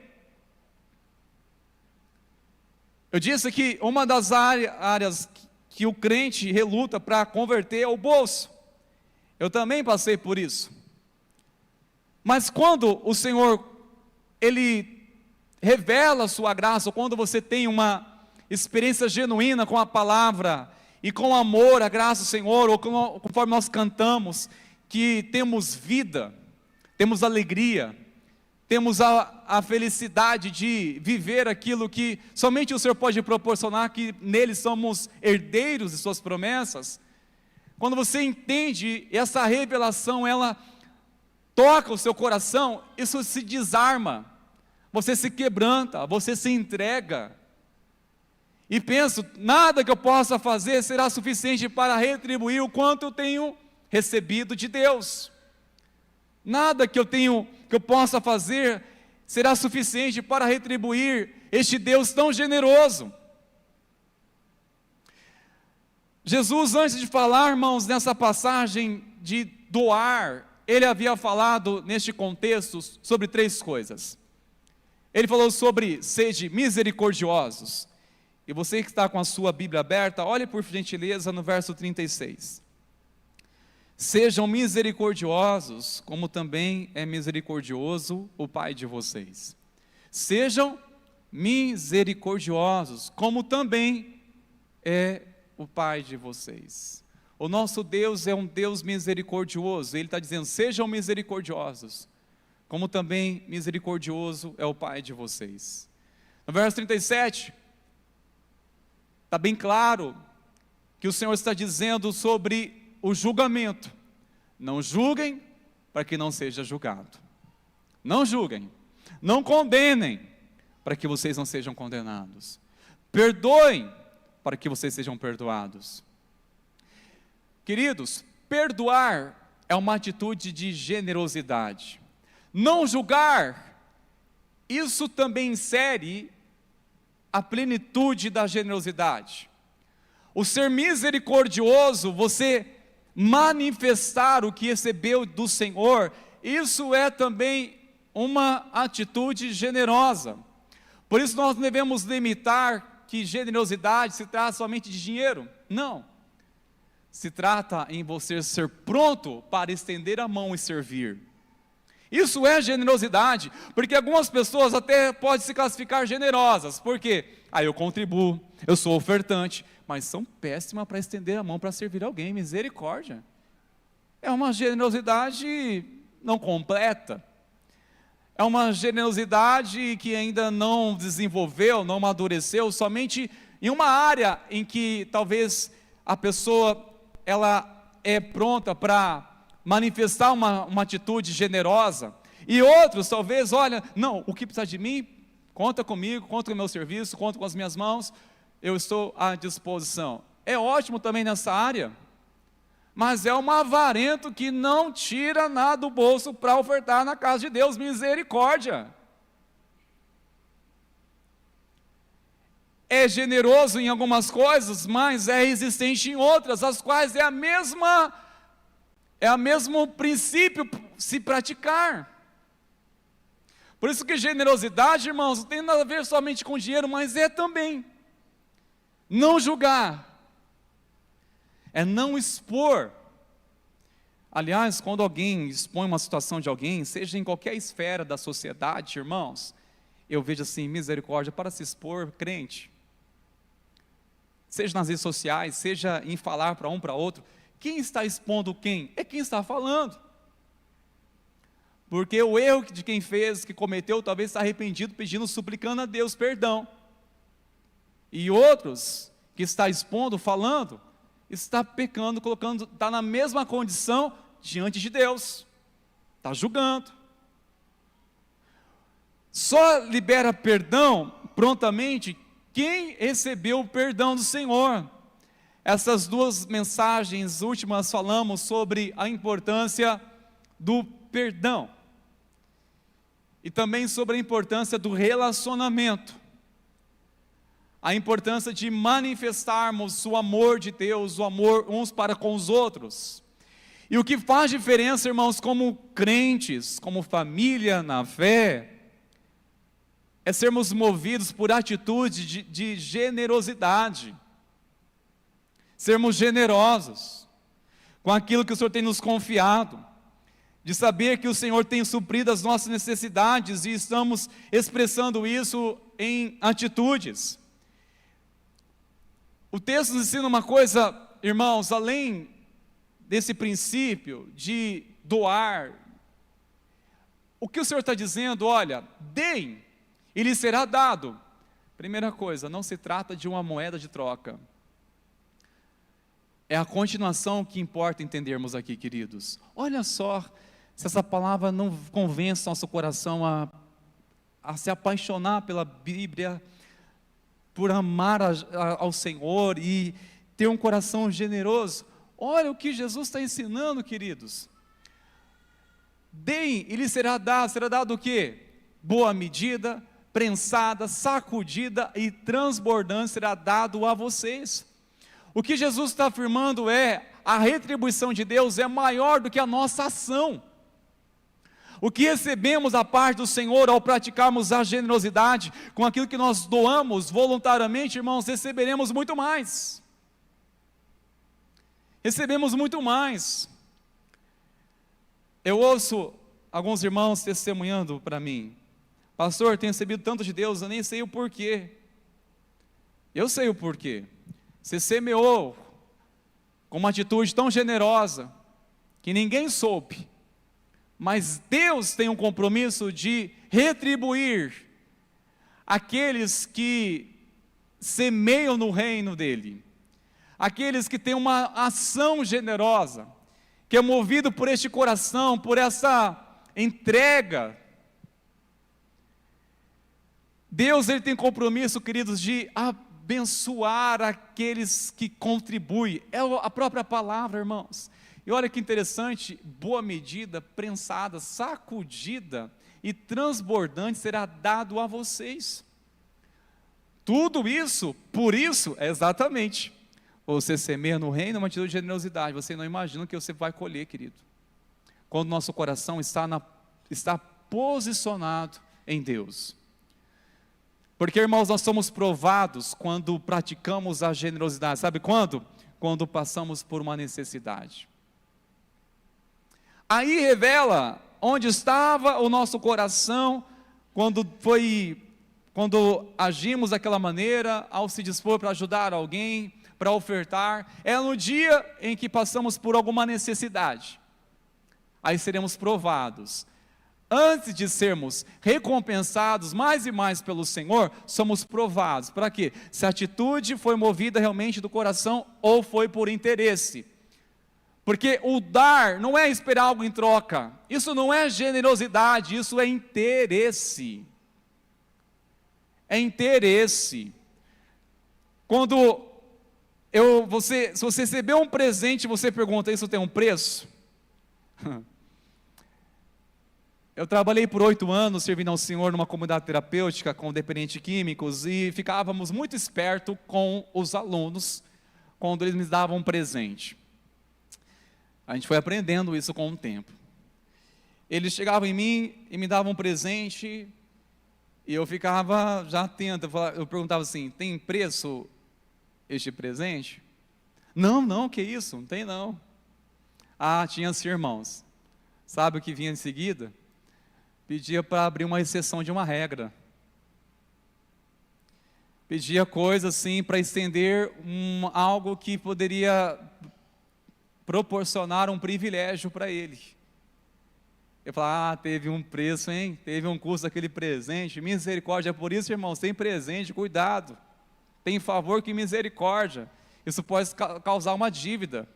Eu disse que uma das áreas que o crente reluta para converter é o bolso. Eu também passei por isso. Mas quando o Senhor, Ele revela a sua graça, quando você tem uma experiência genuína com a palavra, e com amor, a graça do Senhor, ou conforme nós cantamos, que temos vida, temos alegria, temos a felicidade de viver aquilo que somente o Senhor pode proporcionar, que nele somos herdeiros de suas promessas. Quando você entende essa revelação, ela toca o seu coração, isso se desarma, você se quebranta, você se entrega, e penso, nada que eu possa fazer será suficiente para retribuir o quanto eu tenho recebido de Deus. Nada que eu possa fazer será suficiente para retribuir este Deus tão generoso. Jesus, antes de falar, irmãos, nessa passagem de doar, ele havia falado neste contexto sobre 3 coisas. Ele falou sobre sede misericordiosos. E você que está com a sua Bíblia aberta, olhe por gentileza no verso 36. Sejam misericordiosos, como também é misericordioso o Pai de vocês. Sejam misericordiosos, como também é o Pai de vocês. O nosso Deus é um Deus misericordioso. Ele está dizendo, sejam misericordiosos, como também misericordioso é o Pai de vocês. No verso 37, está bem claro que o Senhor está dizendo sobre o julgamento. Não julguem para que não seja julgado. Não julguem, não condenem para que vocês não sejam condenados. Perdoem para que vocês sejam perdoados. Queridos, perdoar é uma atitude de generosidade. Não julgar, isso também insere a plenitude da generosidade. O ser misericordioso, você manifestar o que recebeu do Senhor, isso é também uma atitude generosa. Por isso nós não devemos limitar que generosidade se trata somente de dinheiro. Não. Se trata em você ser pronto para estender a mão e servir. Isso é generosidade, porque algumas pessoas até podem se classificar generosas, porque eu contribuo, eu sou ofertante, mas são péssimas para estender a mão para servir alguém, misericórdia. É uma generosidade não completa, é uma generosidade que ainda não desenvolveu, não amadureceu, somente em uma área em que talvez a pessoa ela é pronta para manifestar uma atitude generosa, e outros talvez, olha, não, o que precisa de mim, conta comigo, conta com o meu serviço, conta com as minhas mãos, eu estou à disposição. É ótimo também nessa área, mas é um avarento que não tira nada do bolso para ofertar na casa de Deus, misericórdia. É generoso em algumas coisas, mas é resistente em outras, as quais é o mesmo princípio se praticar. Por isso que generosidade, irmãos, não tem nada a ver somente com dinheiro, mas é também não julgar, é não expor. Aliás, quando alguém expõe uma situação de alguém, seja em qualquer esfera da sociedade, irmãos, eu vejo assim, misericórdia para se expor, crente, seja nas redes sociais, seja em falar para um para outro, quem está expondo quem? É quem está falando. Porque o erro de quem fez, que cometeu, talvez está arrependido, pedindo, suplicando a Deus perdão. E outros que está expondo, falando, está pecando, está na mesma condição diante de Deus. Está julgando. Só libera perdão prontamente quem recebeu o perdão do Senhor. Essas duas mensagens últimas falamos sobre a importância do perdão e também sobre a importância do relacionamento, a importância de manifestarmos o amor de Deus, o amor uns para com os outros. E o que faz diferença, irmãos, como crentes, como família na fé, é sermos movidos por atitude de generosidade, sermos generosos com aquilo que o Senhor tem nos confiado, de saber que o Senhor tem suprido as nossas necessidades e estamos expressando isso em atitudes. O texto nos ensina uma coisa, irmãos, além desse princípio de doar, o que o Senhor está dizendo? Olha, deem e lhe será dado. Primeira coisa, não se trata de uma moeda de troca. É a continuação que importa entendermos aqui, queridos. Olha só, se essa palavra não convence nosso coração a se apaixonar pela Bíblia, por amar ao Senhor e ter um coração generoso. Olha o que Jesus está ensinando, queridos. Deem e lhe será dado o quê? Boa medida, prensada, sacudida e transbordante será dado a vocês. O que Jesus está afirmando é, a retribuição de Deus é maior do que a nossa ação. O que recebemos da parte do Senhor ao praticarmos a generosidade, com aquilo que nós doamos voluntariamente, irmãos, receberemos muito mais. Recebemos muito mais. Eu ouço alguns irmãos testemunhando para mim: pastor, tenho recebido tanto de Deus, eu nem sei o porquê. Eu sei o porquê. Você semeou com uma atitude tão generosa, que ninguém soube, mas Deus tem um compromisso de retribuir aqueles que semeiam no reino dele, aqueles que têm uma ação generosa, que é movido por este coração, por essa entrega. Deus, ele tem compromisso, queridos, de abençoar aqueles que contribuem. É a própria palavra, irmãos. E olha que interessante, boa medida, prensada, sacudida e transbordante será dado a vocês. Tudo isso, por isso, é exatamente, você semeia no reino uma atitude de generosidade, você não imagina o que você vai colher, querido, quando nosso coração está posicionado em Deus. Porque, irmãos, nós somos provados quando praticamos a generosidade, sabe quando? Quando passamos por uma necessidade. Aí revela onde estava o nosso coração quando agimos daquela maneira, ao se dispor para ajudar alguém, para ofertar. É no dia em que passamos por alguma necessidade. Aí seremos provados. Antes de sermos recompensados mais e mais pelo Senhor, somos provados. Para quê? Se a atitude foi movida realmente do coração ou foi por interesse. Porque o dar não é esperar algo em troca, isso não é generosidade, isso é interesse. É interesse. Quando se você receber um presente, você pergunta, isso tem um preço? Eu trabalhei por 8 anos servindo ao Senhor numa comunidade terapêutica com dependentes químicos e ficávamos muito espertos com os alunos quando eles me davam um presente. A gente foi aprendendo isso com o tempo. Eles chegavam em mim e me davam um presente e eu ficava já atento. Eu perguntava assim, tem preço este presente? Não, que isso? Não tem não. Ah, tinha sim, irmãos. Sabe o que vinha em seguida? Pedia para abrir uma exceção de uma regra. Pedia coisa assim para estender algo que poderia proporcionar um privilégio para ele. Eu falava, teve um preço, hein? Teve um custo aquele presente, misericórdia. Por isso, irmãos, tem presente, cuidado. Tem favor que misericórdia. Isso pode causar uma dívida.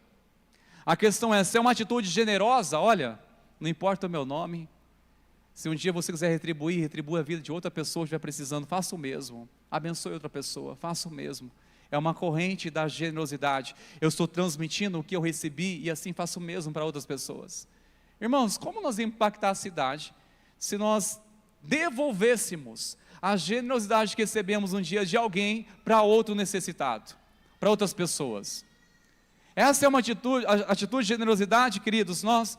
A questão é, se é uma atitude generosa, olha, não importa o meu nome, Se um dia você quiser retribuir, retribua a vida de outra pessoa que estiver precisando, faça o mesmo. Abençoe outra pessoa, faça o mesmo. É uma corrente da generosidade. Eu estou transmitindo o que eu recebi e assim faço o mesmo para outras pessoas. Irmãos, como nós vamos impactar a cidade se nós devolvêssemos a generosidade que recebemos um dia de alguém para outro necessitado, para outras pessoas? Essa é uma atitude, a atitude de generosidade, queridos. Nós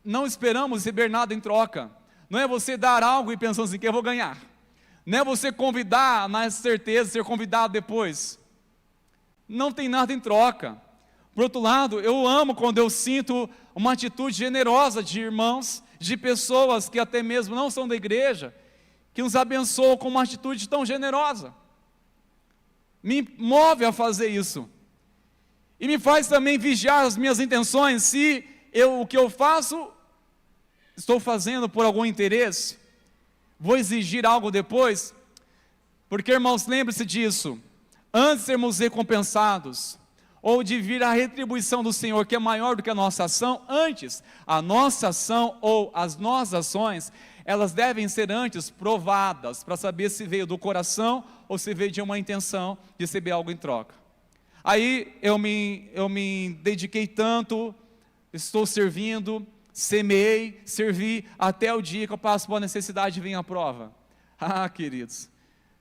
não esperamos receber nada em troca. Não é você dar algo e pensando assim, que eu vou ganhar. Não é você convidar na certeza de ser convidado depois. Não tem nada em troca. Por outro lado, eu amo quando eu sinto uma atitude generosa de irmãos, de pessoas que até mesmo não são da igreja, que nos abençoam com uma atitude tão generosa. Me move a fazer isso. E me faz também vigiar as minhas intenções, se o que eu faço, estou fazendo por algum interesse, vou exigir algo depois, porque, irmãos, lembre-se disso, antes de sermos recompensados, ou de vir a retribuição do Senhor, que é maior do que a nossa ação, antes, a nossa ação ou as nossas ações, elas devem ser antes provadas, para saber se veio do coração, ou se veio de uma intenção de receber algo em troca. Aí eu me dediquei tanto, estou servindo, semeei, servi, até o dia que eu passo por necessidade de vir à prova. Ah, queridos,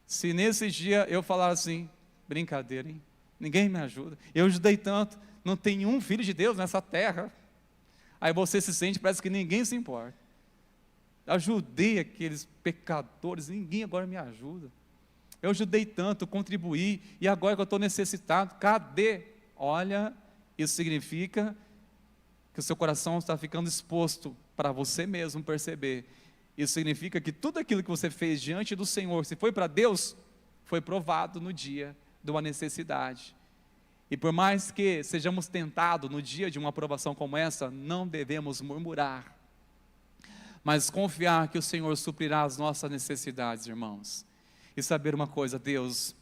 se nesse dia eu falar assim, brincadeira, hein? Ninguém me ajuda, eu ajudei tanto, não tem um filho de Deus nessa terra. Aí você se sente, parece que ninguém se importa. Ajudei aqueles pecadores, ninguém agora me ajuda. Eu ajudei tanto, contribuí, e agora que eu estou necessitado, cadê? Olha, isso significa que o seu coração está ficando exposto para você mesmo perceber. Isso significa que tudo aquilo que você fez diante do Senhor, se foi para Deus, foi provado no dia de uma necessidade. E por mais que sejamos tentados no dia de uma aprovação como essa, não devemos murmurar, mas confiar que o Senhor suprirá as nossas necessidades, irmãos. E saber uma coisa, Deus,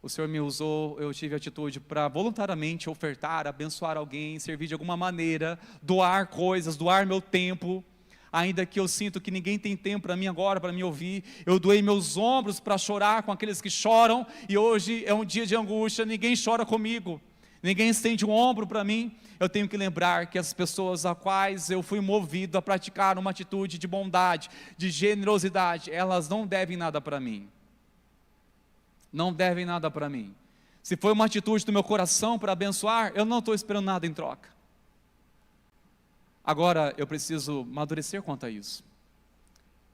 o Senhor me usou, eu tive atitude para voluntariamente ofertar, abençoar alguém, servir de alguma maneira, doar coisas, doar meu tempo, ainda que eu sinto que ninguém tem tempo para mim agora, para me ouvir. Eu doei meus ombros para chorar com aqueles que choram, e hoje é um dia de angústia, ninguém chora comigo, ninguém estende um ombro para mim. Eu tenho que lembrar que as pessoas a quais eu fui movido a praticar uma atitude de bondade, de generosidade, elas não devem nada para mim. Não devem nada para mim. Se foi uma atitude do meu coração para abençoar, eu não estou esperando nada em troca. Agora eu preciso amadurecer quanto a isso,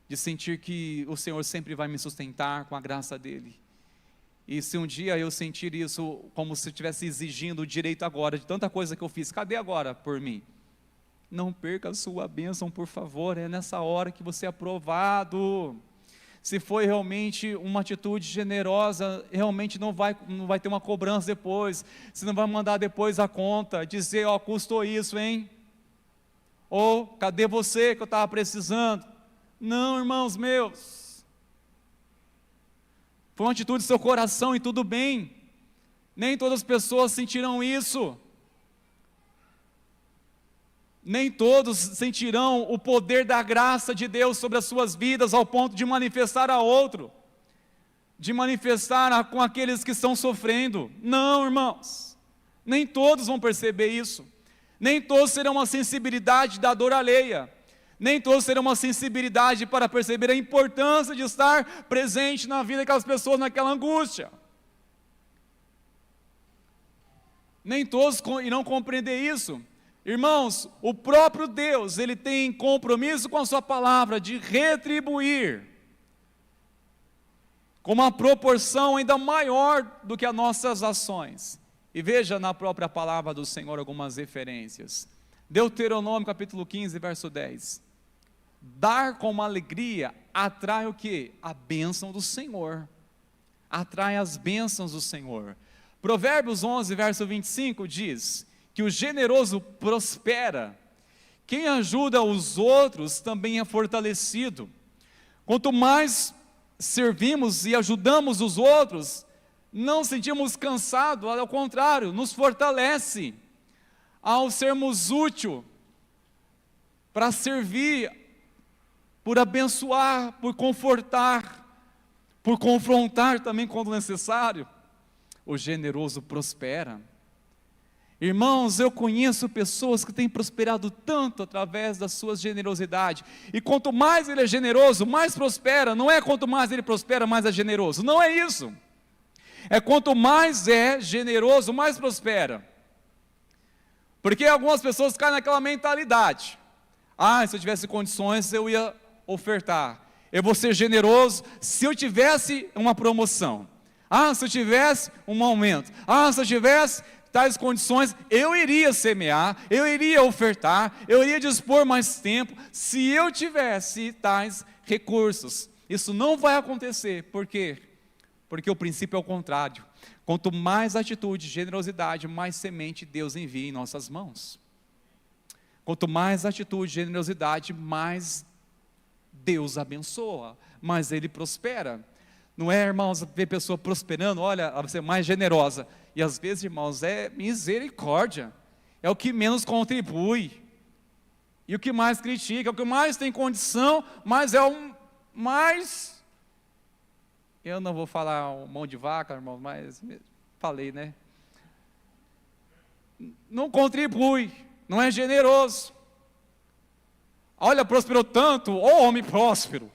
de sentir que o Senhor sempre vai me sustentar com a graça dEle. E se um dia eu sentir isso como se estivesse exigindo o direito agora, de tanta coisa que eu fiz, cadê agora por mim? Não perca a sua bênção, por favor, é nessa hora que você é aprovado. Se foi realmente uma atitude generosa, realmente não vai ter uma cobrança depois, você não vai mandar depois a conta, dizer, ó, custou isso, hein? Ou, cadê você que eu estava precisando? Não, irmãos meus, foi uma atitude do seu coração e tudo bem, nem todas as pessoas sentirão isso, nem todos sentirão o poder da graça de Deus sobre as suas vidas, ao ponto de manifestar a outro, de manifestar com aqueles que estão sofrendo. Não, irmãos, nem todos vão perceber isso, nem todos terão uma sensibilidade da dor alheia, nem todos terão uma sensibilidade para perceber a importância de estar presente na vida daquelas pessoas naquela angústia. Nem todos irão compreender isso. Irmãos, o próprio Deus, Ele tem compromisso com a sua palavra de retribuir com uma proporção ainda maior do que as nossas ações. E veja na própria palavra do Senhor algumas referências. Deuteronômio capítulo 15, verso 10. Dar com uma alegria atrai o quê? A bênção do Senhor. Atrai as bênçãos do Senhor. Provérbios 11, verso 25 diz que o generoso prospera, quem ajuda os outros também é fortalecido. Quanto mais servimos e ajudamos os outros, não sentimos cansados, ao contrário, nos fortalece, ao sermos úteis para servir por abençoar, por confortar, por confrontar também quando necessário. O generoso prospera. Irmãos, eu conheço pessoas que têm prosperado tanto através da sua generosidade. E quanto mais ele é generoso, mais prospera. Não é quanto mais ele prospera, mais é generoso. Não é isso. É quanto mais é generoso, mais prospera. Porque algumas pessoas caem naquela mentalidade. Se eu tivesse condições, eu ia ofertar. Eu vou ser generoso se eu tivesse uma promoção. Se eu tivesse um aumento. Se eu tivesse tais condições, eu iria semear, eu iria ofertar, eu iria dispor mais tempo, se eu tivesse tais recursos. Isso não vai acontecer. Por quê? Porque o princípio é o contrário. Quanto mais atitude, generosidade, mais semente Deus envia em nossas mãos. Quanto mais atitude, generosidade, mais Deus abençoa, mais Ele prospera. Não é, irmãos, ver pessoa prosperando, olha, ela vai ser mais generosa. E às vezes, irmãos, é misericórdia. É o que menos contribui. E o que mais critica, o que mais tem condição, mas é o mais... Eu não vou falar mão de vaca, irmão, mas falei, né? Não contribui, não é generoso. Olha, prosperou tanto, ô homem próspero.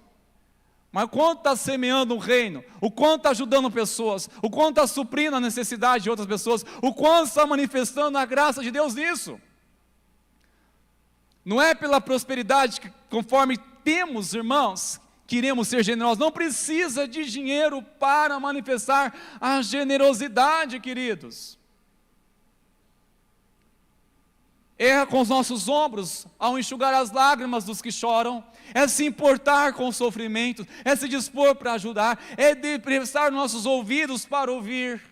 Mas o quanto está semeando o reino, o quanto está ajudando pessoas, o quanto está suprindo a necessidade de outras pessoas, o quanto está manifestando a graça de Deus nisso. Não é pela prosperidade que, conforme temos, irmãos, queremos ser generosos. Não precisa de dinheiro para manifestar a generosidade, queridos. Erra com os nossos ombros ao enxugar as lágrimas dos que choram, é se importar com o sofrimento, é se dispor para ajudar, é de prestar nossos ouvidos para ouvir.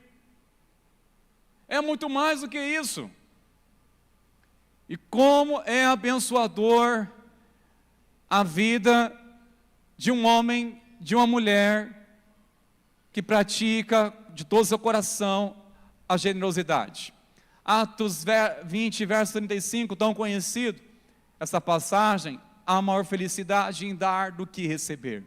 É muito mais do que isso. E como é abençoador a vida de um homem, de uma mulher que pratica de todo o seu coração a generosidade. Atos 20, verso 35, tão conhecido, essa passagem, há maior felicidade em dar do que receber.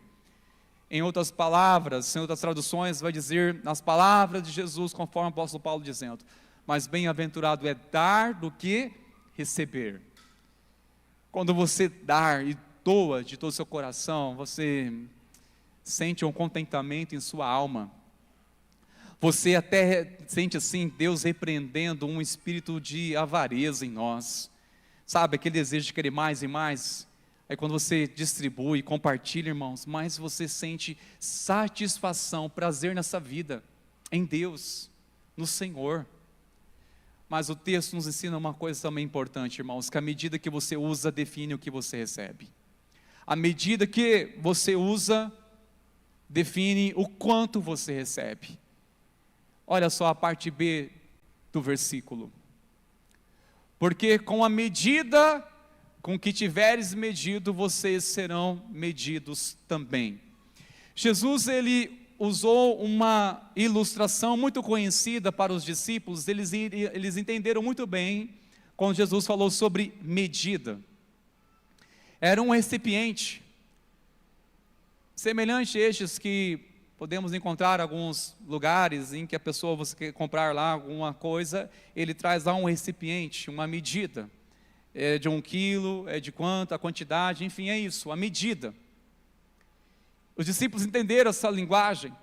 Em outras palavras, em outras traduções, vai dizer, nas palavras de Jesus, conforme o apóstolo Paulo dizendo, mas bem-aventurado é dar do que receber. Quando você dar e doa de todo o seu coração, você sente um contentamento em sua alma. Você até sente assim, Deus repreendendo um espírito de avareza em nós. Sabe, aquele desejo de querer mais e mais. Aí quando você distribui, compartilha, irmãos, mais você sente satisfação, prazer nessa vida, em Deus, no Senhor. Mas o texto nos ensina uma coisa também importante, irmãos, que a medida que você usa, define o que você recebe. A medida que você usa, define o quanto você recebe. Olha só a parte B do versículo. Porque com a medida com que tiveres medido, vocês serão medidos também. Jesus, ele usou uma ilustração muito conhecida para os discípulos, eles entenderam muito bem quando Jesus falou sobre medida. Era um recipiente, semelhante a estes que podemos encontrar alguns lugares em que a pessoa, você quer comprar lá alguma coisa, ele traz lá um recipiente, uma medida, é de 1 quilo, é de quanto, a quantidade, enfim, é isso, a medida. Os discípulos entenderam essa linguagem.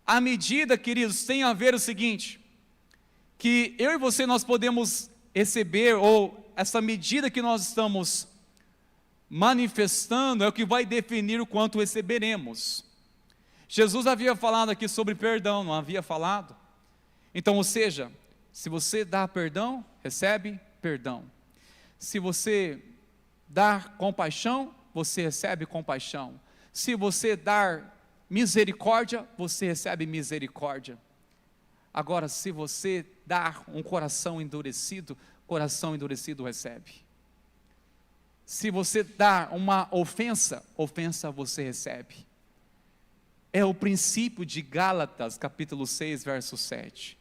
A medida, queridos, tem a ver o seguinte, que eu e você nós podemos receber, ou essa medida que nós estamos manifestando é o que vai definir o quanto receberemos. Jesus havia falado aqui sobre perdão, não havia falado? Então, ou seja, se você dá perdão, recebe perdão. Se você dar compaixão, você recebe compaixão. Se você dar misericórdia, você recebe misericórdia. Agora, se você dar um coração endurecido recebe. Se você dar uma ofensa, ofensa você recebe. É o princípio de Gálatas, capítulo 6, verso 7.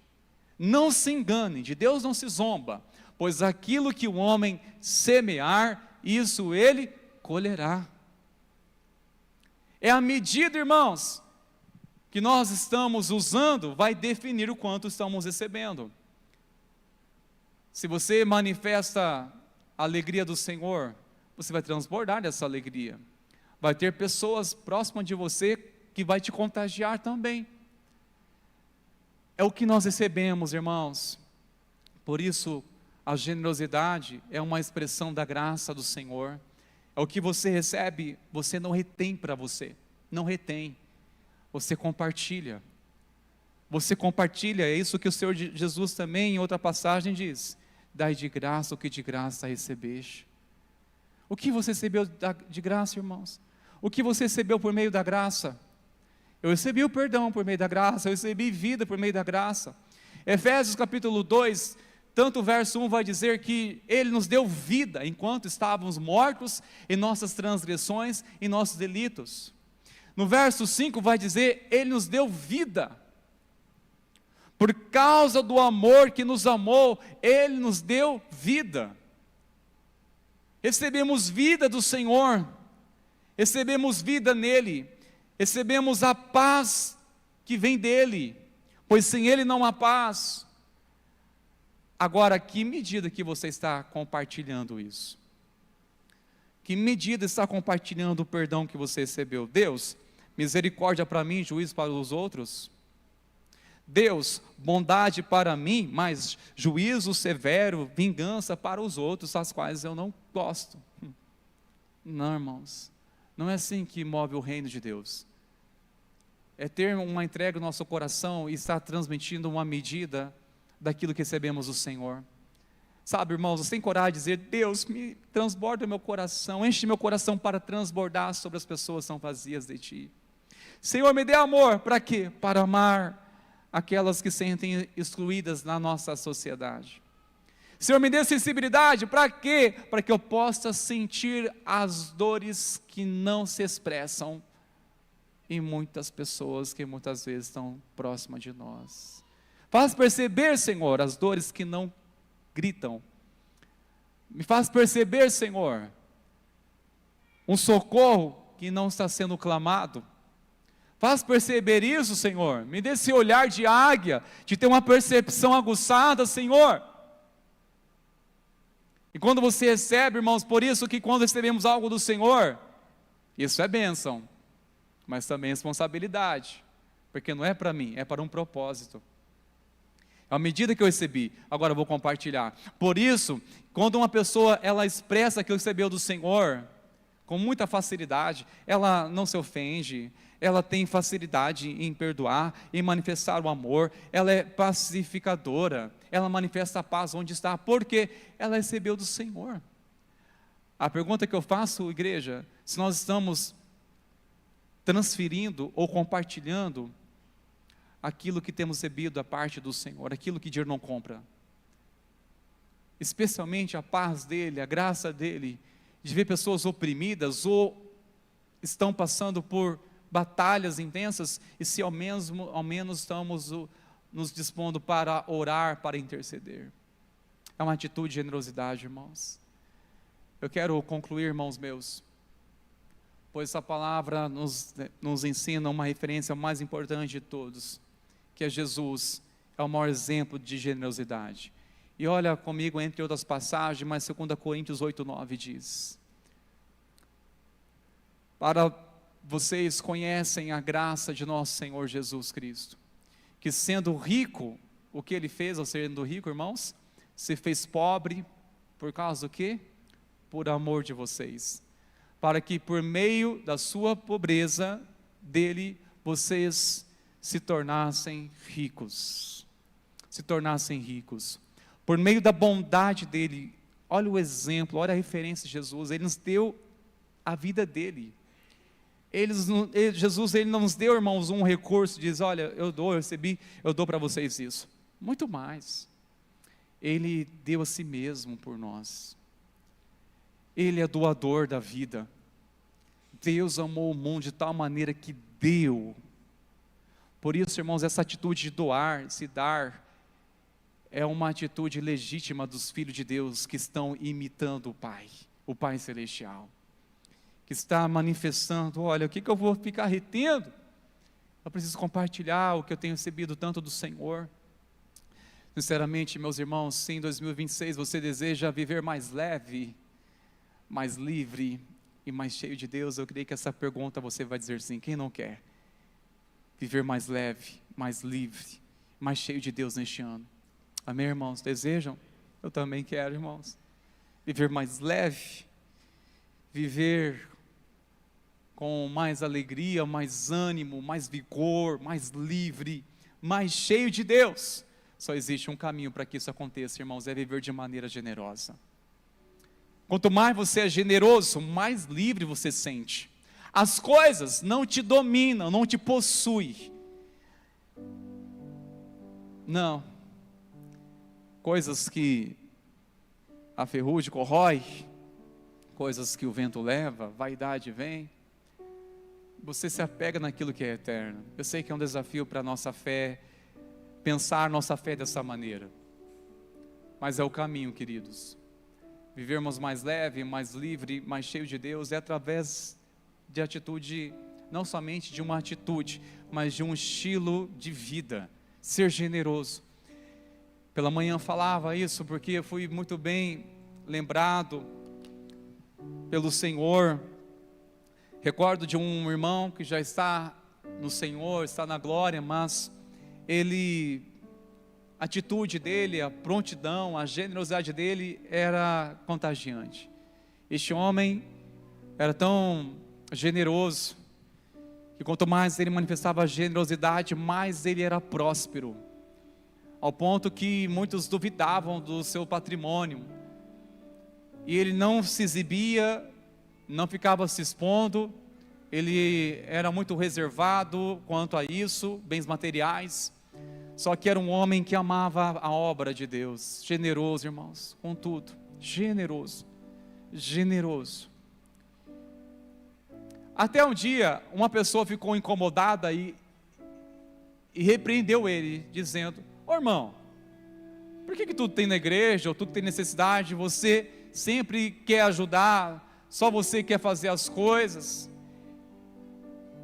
Não se engane, de Deus não se zomba, pois aquilo que o homem semear, isso ele colherá. É a medida, irmãos, que nós estamos usando, vai definir o quanto estamos recebendo. Se você manifesta a alegria do Senhor, você vai transbordar dessa alegria. Vai ter pessoas próximas de você que vai te contagiar também. É o que nós recebemos, irmãos. Por isso, a generosidade é uma expressão da graça do Senhor. É o que você recebe, você não retém para você. Não retém. Você compartilha. Você compartilha, é isso que o Senhor Jesus também, em outra passagem, diz: dai de graça o que de graça recebeste. O que você recebeu de graça, irmãos? O que você recebeu por meio da graça? Eu recebi o perdão por meio da graça, eu recebi vida por meio da graça. Efésios capítulo 2, tanto o verso 1 vai dizer que Ele nos deu vida, enquanto estávamos mortos em nossas transgressões e nossos delitos. No verso 5 vai dizer, Ele nos deu vida. Por causa do amor que nos amou, Ele nos deu vida. Recebemos vida do Senhor, recebemos vida nele, recebemos a paz que vem dele, pois sem Ele não há paz. Agora, que medida que você está compartilhando isso? Que medida está compartilhando o perdão que você recebeu? Deus, misericórdia para mim, juízo para os outros? Deus, bondade para mim, mas juízo severo, vingança para os outros, as quais eu não gosto. Não, irmãos, não é assim que move o reino de Deus. É ter uma entrega no nosso coração e estar transmitindo uma medida daquilo que recebemos do Senhor. Sabe, irmãos, você tem coragem de dizer, Deus, me transborda meu coração, enche meu coração para transbordar sobre as pessoas que são vazias de Ti. Senhor, me dê amor, para quê? Para amar aquelas que se sentem excluídas na nossa sociedade. Senhor, me dê sensibilidade, para quê? Para que eu possa sentir as dores que não se expressam em muitas pessoas que muitas vezes estão próximas de nós. Faz perceber, Senhor, as dores que não gritam. Me faz perceber, Senhor, um socorro que não está sendo clamado. Faz perceber isso, Senhor. Me dê esse olhar de águia, de ter uma percepção aguçada, Senhor. E quando você recebe, irmãos, por isso que quando recebemos algo do Senhor, isso é bênção, mas também responsabilidade, porque não é para mim, é para um propósito. É a medida que eu recebi, agora eu vou compartilhar. Por isso, quando uma pessoa, ela expressa que recebeu do Senhor, com muita facilidade, ela não se ofende, ela tem facilidade em perdoar, em manifestar o amor, ela é pacificadora, ela manifesta a paz onde está, porque ela recebeu do Senhor. A pergunta que eu faço, igreja, se nós estamos transferindo ou compartilhando aquilo que temos recebido da parte do Senhor, aquilo que dinheiro não compra, especialmente a paz dEle, a graça dEle, de ver pessoas oprimidas ou estão passando por batalhas intensas, e se ao menos estamos nos dispondo para orar, para interceder. É uma atitude de generosidade, irmãos. Eu quero concluir, irmãos meus, pois essa palavra nos ensina uma referência mais importante de todos, que é Jesus, é o maior exemplo de generosidade. E olha comigo, entre outras passagens, mas 2 Coríntios 8:9 diz: para vocês conhecem a graça de nosso Senhor Jesus Cristo, que sendo rico, o que Ele fez ao sendo rico, irmãos? Se fez pobre, por causa do quê? Por amor de vocês, para que por meio da sua pobreza dele, vocês se tornassem ricos, por meio da bondade dele. Olha o exemplo, olha a referência de Jesus, Ele nos deu a vida dele. Jesus, Ele não nos deu, irmãos, um recurso, diz, olha, eu recebi, eu dou para vocês isso. Muito mais, Ele deu a si mesmo por nós. Ele é doador da vida. Deus amou o mundo de tal maneira que deu. Por isso, irmãos, essa atitude de doar, se dar, é uma atitude legítima dos filhos de Deus que estão imitando o Pai Celestial. que está manifestando, olha, o que eu vou ficar retendo? Eu preciso compartilhar o que eu tenho recebido tanto do Senhor. Sinceramente, meus irmãos, se em 2026 você deseja viver mais leve, mais livre e mais cheio de Deus, eu creio que essa pergunta você vai dizer sim. Quem não quer viver mais leve, mais livre, mais cheio de Deus neste ano? Amém, irmãos? Desejam? Eu também quero, irmãos. Viver mais leve, viver com mais alegria, mais ânimo, mais vigor, mais livre, mais cheio de Deus. Só existe um caminho para que isso aconteça, irmãos, é viver de maneira generosa. Quanto mais você é generoso, mais livre você se sente. As coisas não te dominam, não te possuem. Não. Coisas que a ferrugem corrói, coisas que o vento leva, vaidade vem. Você se apega naquilo que é eterno. Eu sei que é um desafio para a nossa fé, pensar nossa fé dessa maneira. Mas é o caminho, queridos. Vivermos mais leve, mais livre, mais cheio de Deus, é através de atitude, não somente de uma atitude, mas de um estilo de vida. Ser generoso. Pela manhã falava isso, porque eu fui muito bem lembrado pelo Senhor. Recordo de um irmão que já está no Senhor, está na glória, mas a atitude dele, a prontidão, a generosidade dele era contagiante. Este homem era tão generoso, que quanto mais ele manifestava generosidade, mais ele era próspero, ao ponto que muitos duvidavam do seu patrimônio, e ele não se exibia, não ficava se expondo, ele era muito reservado quanto a isso, bens materiais, só que era um homem que amava a obra de Deus, generoso, irmãos, com tudo, generoso. Até um dia, uma pessoa ficou incomodada e repreendeu ele, dizendo: ô irmão, por que tudo tem na igreja, ou tudo tem necessidade, você sempre quer ajudar, só você quer fazer as coisas?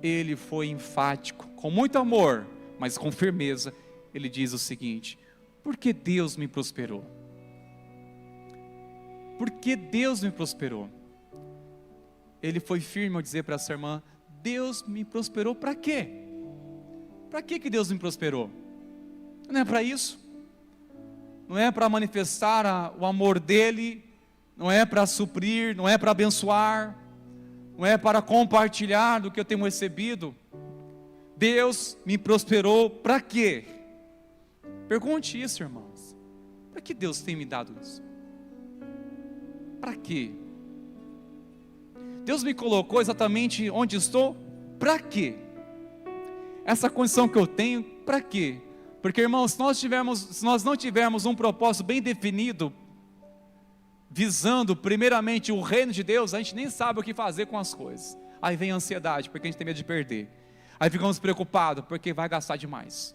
Ele foi enfático, com muito amor, mas com firmeza. Ele diz o seguinte: porque Deus me prosperou? Porque Deus me prosperou? Ele foi firme ao dizer para essa irmã: Deus me prosperou para quê? Para que Deus me prosperou? Não é para isso, não é para manifestar o amor dele, não é para suprir, não é para abençoar, não é para compartilhar do que eu tenho recebido. Deus me prosperou para quê? Pergunte isso, irmãos. Para que Deus tem me dado isso? Para quê? Deus me colocou exatamente onde estou, para quê? Essa condição que eu tenho, para quê? Porque, irmãos, se nós não tivermos um propósito bem definido, visando primeiramente o reino de Deus, a gente nem sabe o que fazer com as coisas. Aí vem a ansiedade, porque a gente tem medo de perder. Aí ficamos preocupados, porque vai gastar demais.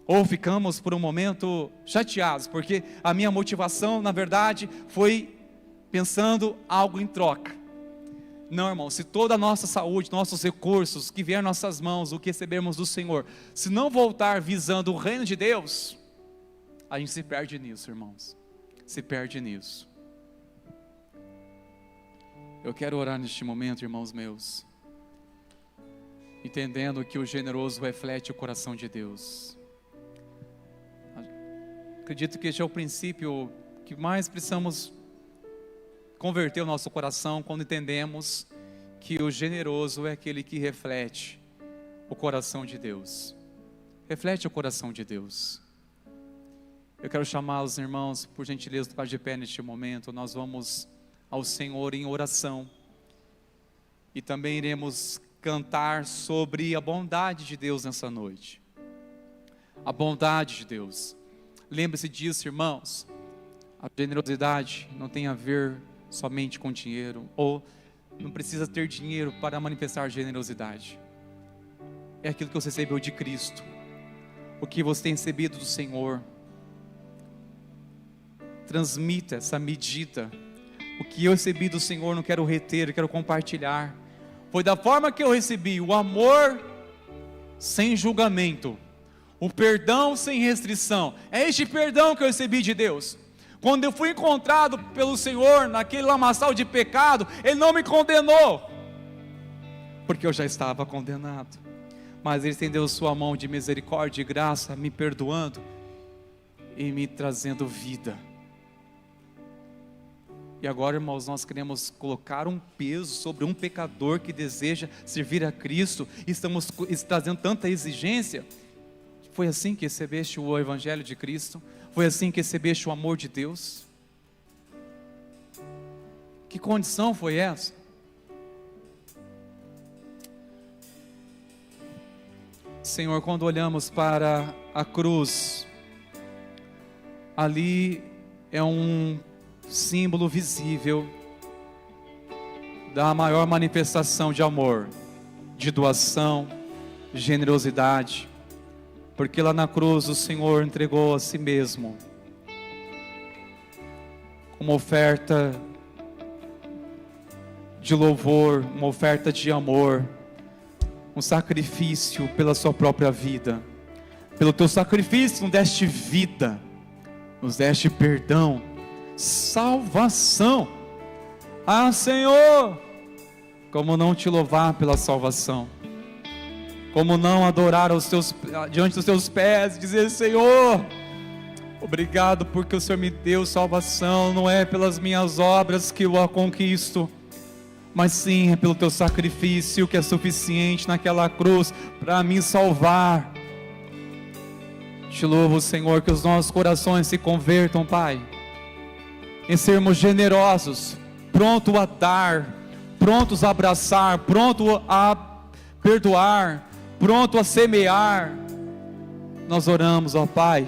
Ou ficamos por um momento chateados, porque a minha motivação, na verdade, foi pensando algo em troca. Não, irmão, se toda a nossa saúde, nossos recursos, que vier em nossas mãos, o que recebermos do Senhor, se não voltar visando o reino de Deus, a gente se perde nisso, irmãos. Se perde nisso. Eu quero orar neste momento, irmãos meus, entendendo que o generoso reflete o coração de Deus. Acredito que este é o princípio que mais precisamos converter o nosso coração, quando entendemos que o generoso é aquele que reflete o coração de Deus. Reflete o coração de Deus. Eu quero chamar os irmãos, por gentileza, ficar de pé neste momento. Nós vamos ao Senhor em oração. E também iremos cantar sobre a bondade de Deus nessa noite. A bondade de Deus. Lembre-se disso, irmãos. A generosidade não tem a ver somente com dinheiro, ou não precisa ter dinheiro para manifestar generosidade. É aquilo que você recebeu de Cristo, o que você tem recebido do Senhor. Transmita essa medida O que eu recebi do Senhor não quero reter, eu quero compartilhar. Foi da forma que eu recebi, o amor sem julgamento, o perdão sem restrição. É este perdão que eu recebi de Deus. Quando eu fui encontrado pelo Senhor naquele lamaçal de pecado, Ele não me condenou, porque eu já estava condenado. Mas Ele estendeu sua mão de misericórdia e graça, me perdoando e me trazendo vida. E agora, irmãos, nós queremos colocar um peso sobre um pecador que deseja servir a Cristo, e estamos trazendo tanta exigência. Foi assim que recebeste o Evangelho de Cristo? Foi assim que recebeste o amor de Deus? Que condição foi essa? Senhor, quando olhamos para a cruz, ali é um símbolo visível da maior manifestação de amor, de doação, generosidade, porque lá na cruz o Senhor entregou a si mesmo uma oferta de louvor, uma oferta de amor, um sacrifício pela sua própria vida. Pelo teu sacrifício nos deste vida, nos deste perdão, salvação. Ah, Senhor, como não te louvar pela salvação? Como não adorar diante dos teus pés, dizer: Senhor, obrigado porque o Senhor me deu salvação. Não é pelas minhas obras que eu a conquisto, mas sim é pelo teu sacrifício que é suficiente naquela cruz para me salvar. Te louvo, Senhor, que os nossos corações se convertam, Pai, em sermos generosos, prontos a dar, prontos a abraçar, prontos a perdoar, prontos a semear. Nós oramos, ó Pai,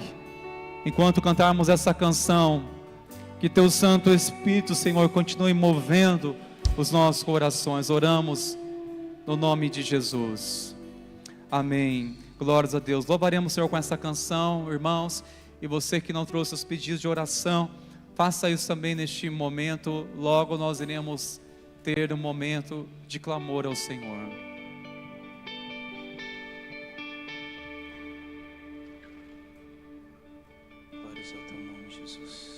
enquanto cantarmos essa canção, que teu Santo Espírito, Senhor, continue movendo os nossos corações. Oramos no nome de Jesus, amém. Glórias a Deus. Louvaremos o Senhor com essa canção, irmãos. E você que não trouxe os pedidos de oração, faça isso também neste momento. Logo nós iremos ter um momento de clamor ao Senhor. Glórias ao teu nome, Jesus.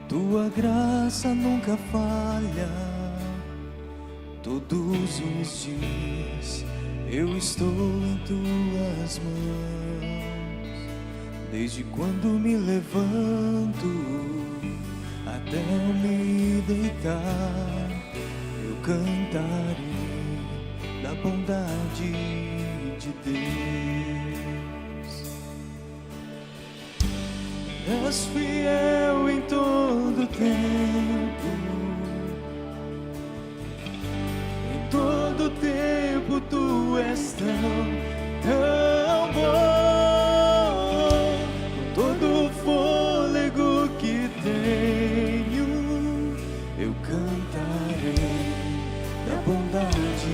Tua graça nunca falha, todos os dias eu estou em tuas mãos. Desde quando me levanto até me deitar, eu cantarei da bondade de Deus. És fiel em todo tempo, em todo tempo tu és tão bom. Com todo o fôlego que tenho, eu cantarei da bondade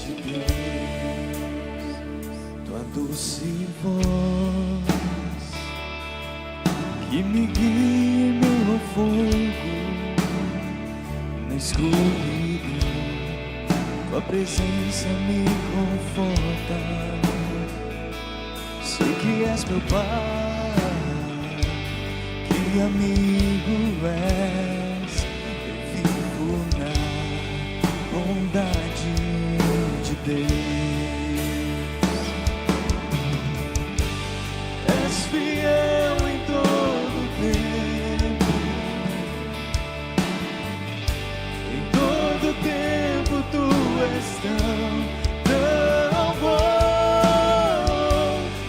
de Deus. Tua doce voz que me guia em meio ao fogo, na escuridão, tua presença me conforta. Sei que és meu Pai, que amigo és. Eu vivo na bondade de Deus. És fiel em todo tempo, em todo tempo tu és tão bom.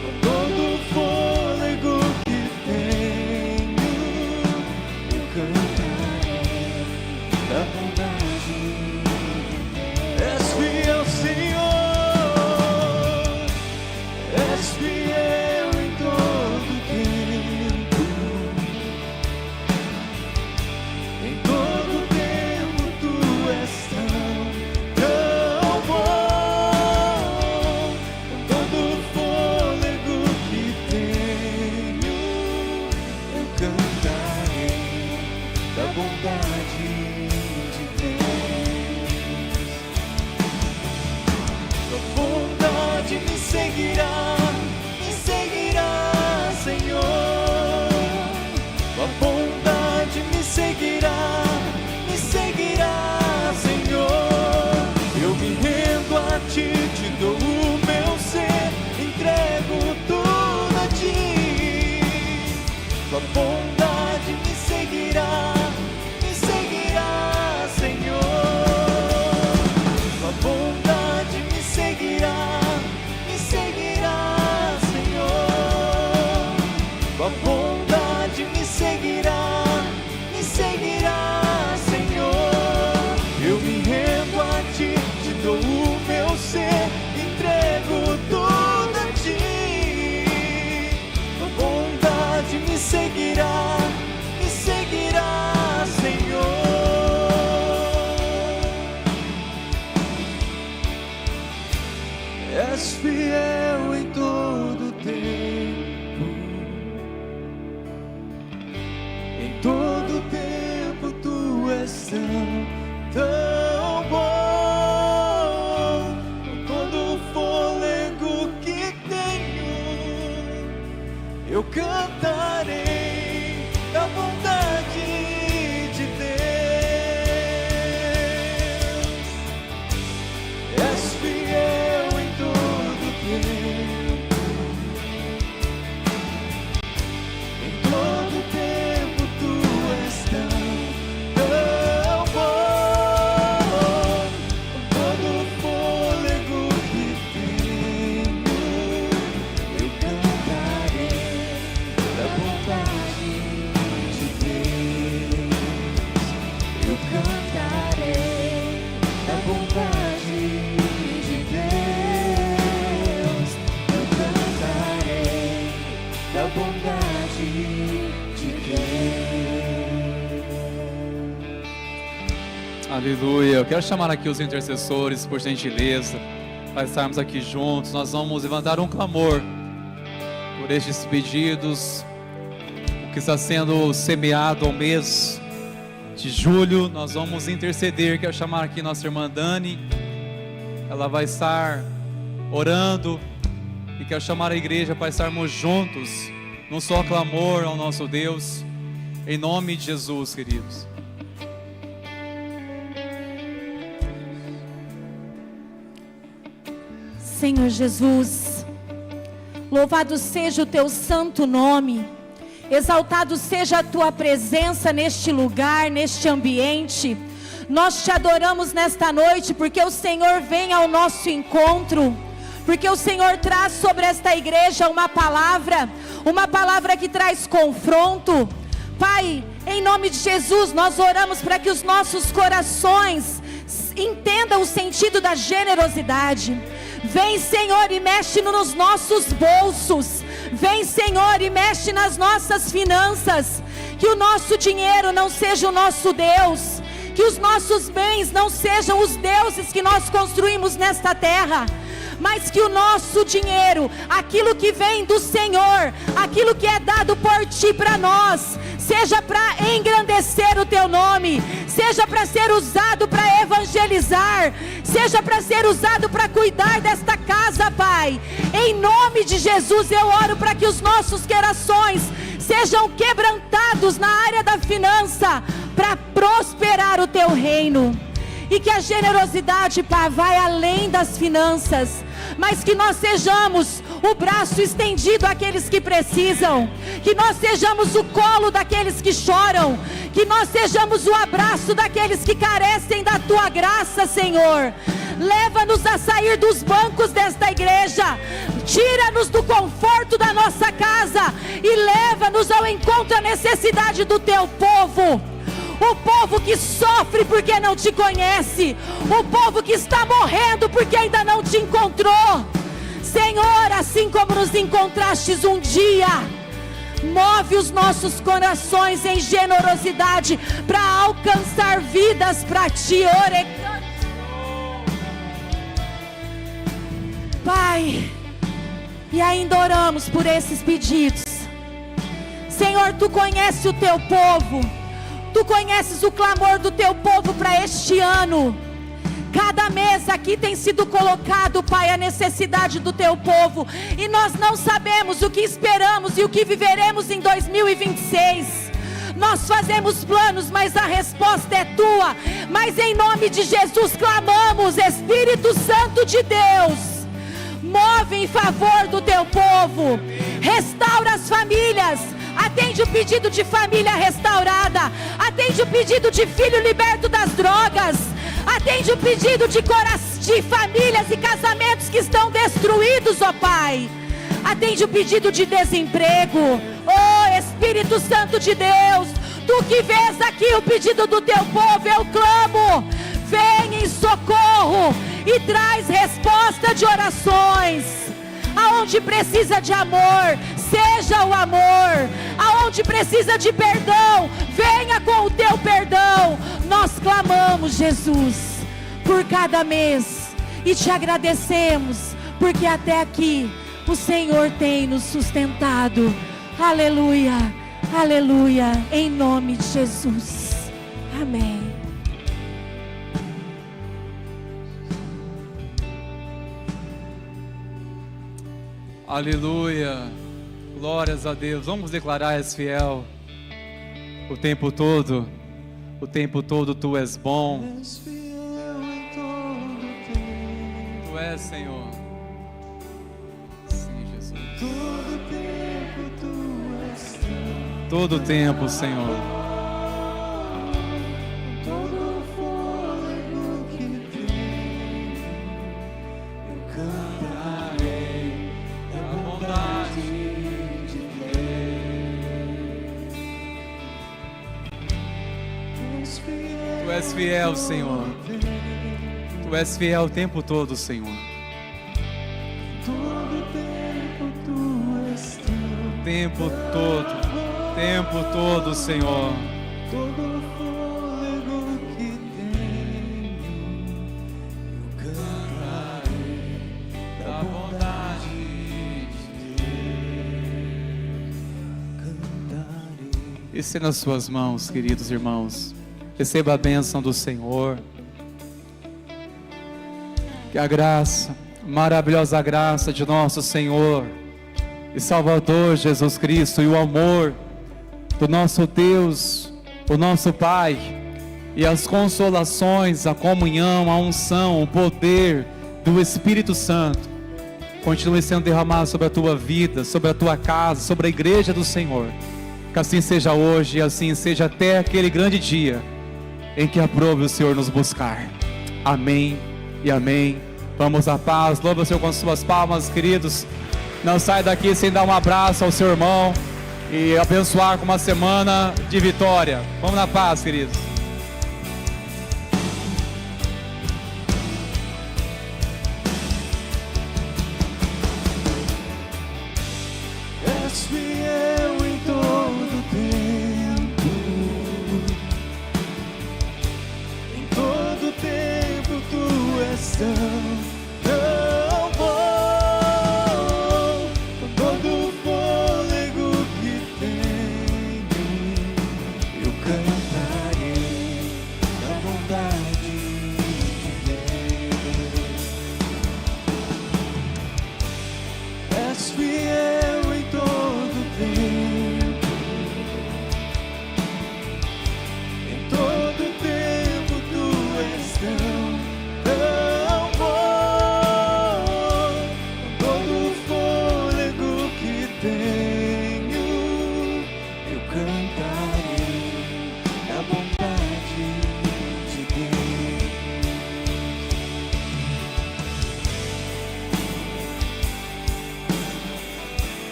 Com todo o fôlego que tenho, eu cantarei da bondade. És fiel, Senhor. bondade de Deus. Tua bondade me seguirá, Senhor. Tua bondade me seguirá, Senhor. Eu me rendo a ti, te dou o meu ser, entrego tudo a ti. Tua bondade me seguirá, Senhor. Tua bondade me seguirá, Senhor. Tua bondade me seguirá, Senhor. Eu me rendo a ti, te dou o meu ser, entrego tudo a ti. Tua bondade me seguirá, Senhor. És fiel em todo tempo, em todo tempo tu és tão bom. Com todo o fôlego que tenho, eu cantarei da bondade de Deus. És fiel em todo tempo, em todo tempo tu és tão bom. Com todo o fôlego que tenho, eu cantarei da bondade de Deus. Eu cantarei da bondade de Deus. Eu cantarei da bondade de Deus. Aleluia. Eu quero chamar aqui os intercessores, por gentileza, para estarmos aqui juntos. Nós vamos levantar um clamor por estes pedidos, o que está sendo semeado ao mês de julho. Nós vamos interceder. Quero chamar aqui nossa irmã Dani. Ela vai estar orando, e quero chamar a igreja para estarmos juntos num só clamor ao nosso Deus, em nome de Jesus, queridos. Senhor Jesus, louvado seja o teu santo nome, exaltado seja a tua presença neste lugar, neste ambiente. Nós te adoramos nesta noite, porque o Senhor vem ao nosso encontro, porque o Senhor traz sobre esta igreja uma palavra que traz confronto. Pai, em nome de Jesus, nós oramos para que os nossos corações entendam o sentido da generosidade. Vem, Senhor, e mexe nos nossos bolsos. Vem, Senhor, e mexe nas nossas finanças. Que o nosso dinheiro não seja o nosso Deus, que os nossos bens não sejam os deuses que nós construímos nesta terra, mas que o nosso dinheiro, aquilo que vem do Senhor, aquilo que é dado por Ti para nós, seja para engrandecer o Teu nome, seja para ser usado para evangelizar, seja para ser usado para cuidar desta casa, Pai. Em nome de Jesus eu oro para que os nossos corações sejam quebrantados na área da finança, para prosperar o Teu reino. E que a generosidade, Pai, vai além das finanças, mas que nós sejamos o braço estendido àqueles que precisam, que nós sejamos o colo daqueles que choram, que nós sejamos o abraço daqueles que carecem da Tua graça, Senhor. Leva-nos a sair dos bancos desta igreja, tira-nos do conforto da nossa casa e leva-nos ao encontro à necessidade do Teu povo. O povo que sofre porque não Te conhece, o povo que está morrendo porque ainda não Te encontrou. Senhor, assim como nos encontrastes um dia, move os nossos corações em generosidade para alcançar vidas para Ti. Pai, e ainda oramos por esses pedidos. Senhor, Tu conhece o Teu povo. Tu conheces o clamor do teu povo para este ano. Cada mês aqui tem sido colocado, Pai, a necessidade do teu povo. E nós não sabemos o que esperamos e o que viveremos em 2026. Nós fazemos planos, mas a resposta é tua. Mas em nome de Jesus clamamos, Espírito Santo de Deus, move em favor do teu povo. Restaura as famílias. Atende o pedido de família restaurada. Atende o pedido de filho liberto das drogas. Atende o pedido de famílias e casamentos que estão destruídos, ó Pai. Atende o pedido de desemprego. Oh Espírito Santo de Deus, Tu que vês aqui o pedido do Teu povo, eu clamo. Vem em socorro e traz resposta de orações. Aonde precisa de amor, seja o amor. Aonde precisa de perdão, venha com o teu perdão. Nós clamamos, Jesus, por cada mês e te agradecemos, porque até aqui o Senhor tem nos sustentado. Aleluia, aleluia, em nome de Jesus. Amém. Aleluia, glórias a Deus. Vamos declarar: és fiel o tempo todo. O tempo todo Tu és bom. Tu és, Senhor. Sim, Jesus. Todo o tempo, Senhor. Tu és fiel, Senhor. Tu és fiel o tempo todo, Senhor. O tempo todo, Senhor. Todo fôlego que tenho, eu cantarei da bondade de Deus. Cantarei. Esse é nas suas mãos, queridos irmãos. Receba a bênção do Senhor. Que a graça, maravilhosa graça de nosso Senhor e Salvador Jesus Cristo, e o amor do nosso Deus, o nosso Pai, e as consolações, a comunhão, a unção, o poder do Espírito Santo continue sendo derramado sobre a tua vida, sobre a tua casa, sobre a igreja do Senhor. Que assim seja hoje e assim seja até aquele grande dia em que aprove o Senhor nos buscar. Amém e amém. Vamos à paz. Louva o Senhor com suas palmas, queridos. Não sai daqui sem dar um abraço ao seu irmão e abençoar com uma semana de vitória. Vamos na paz, queridos.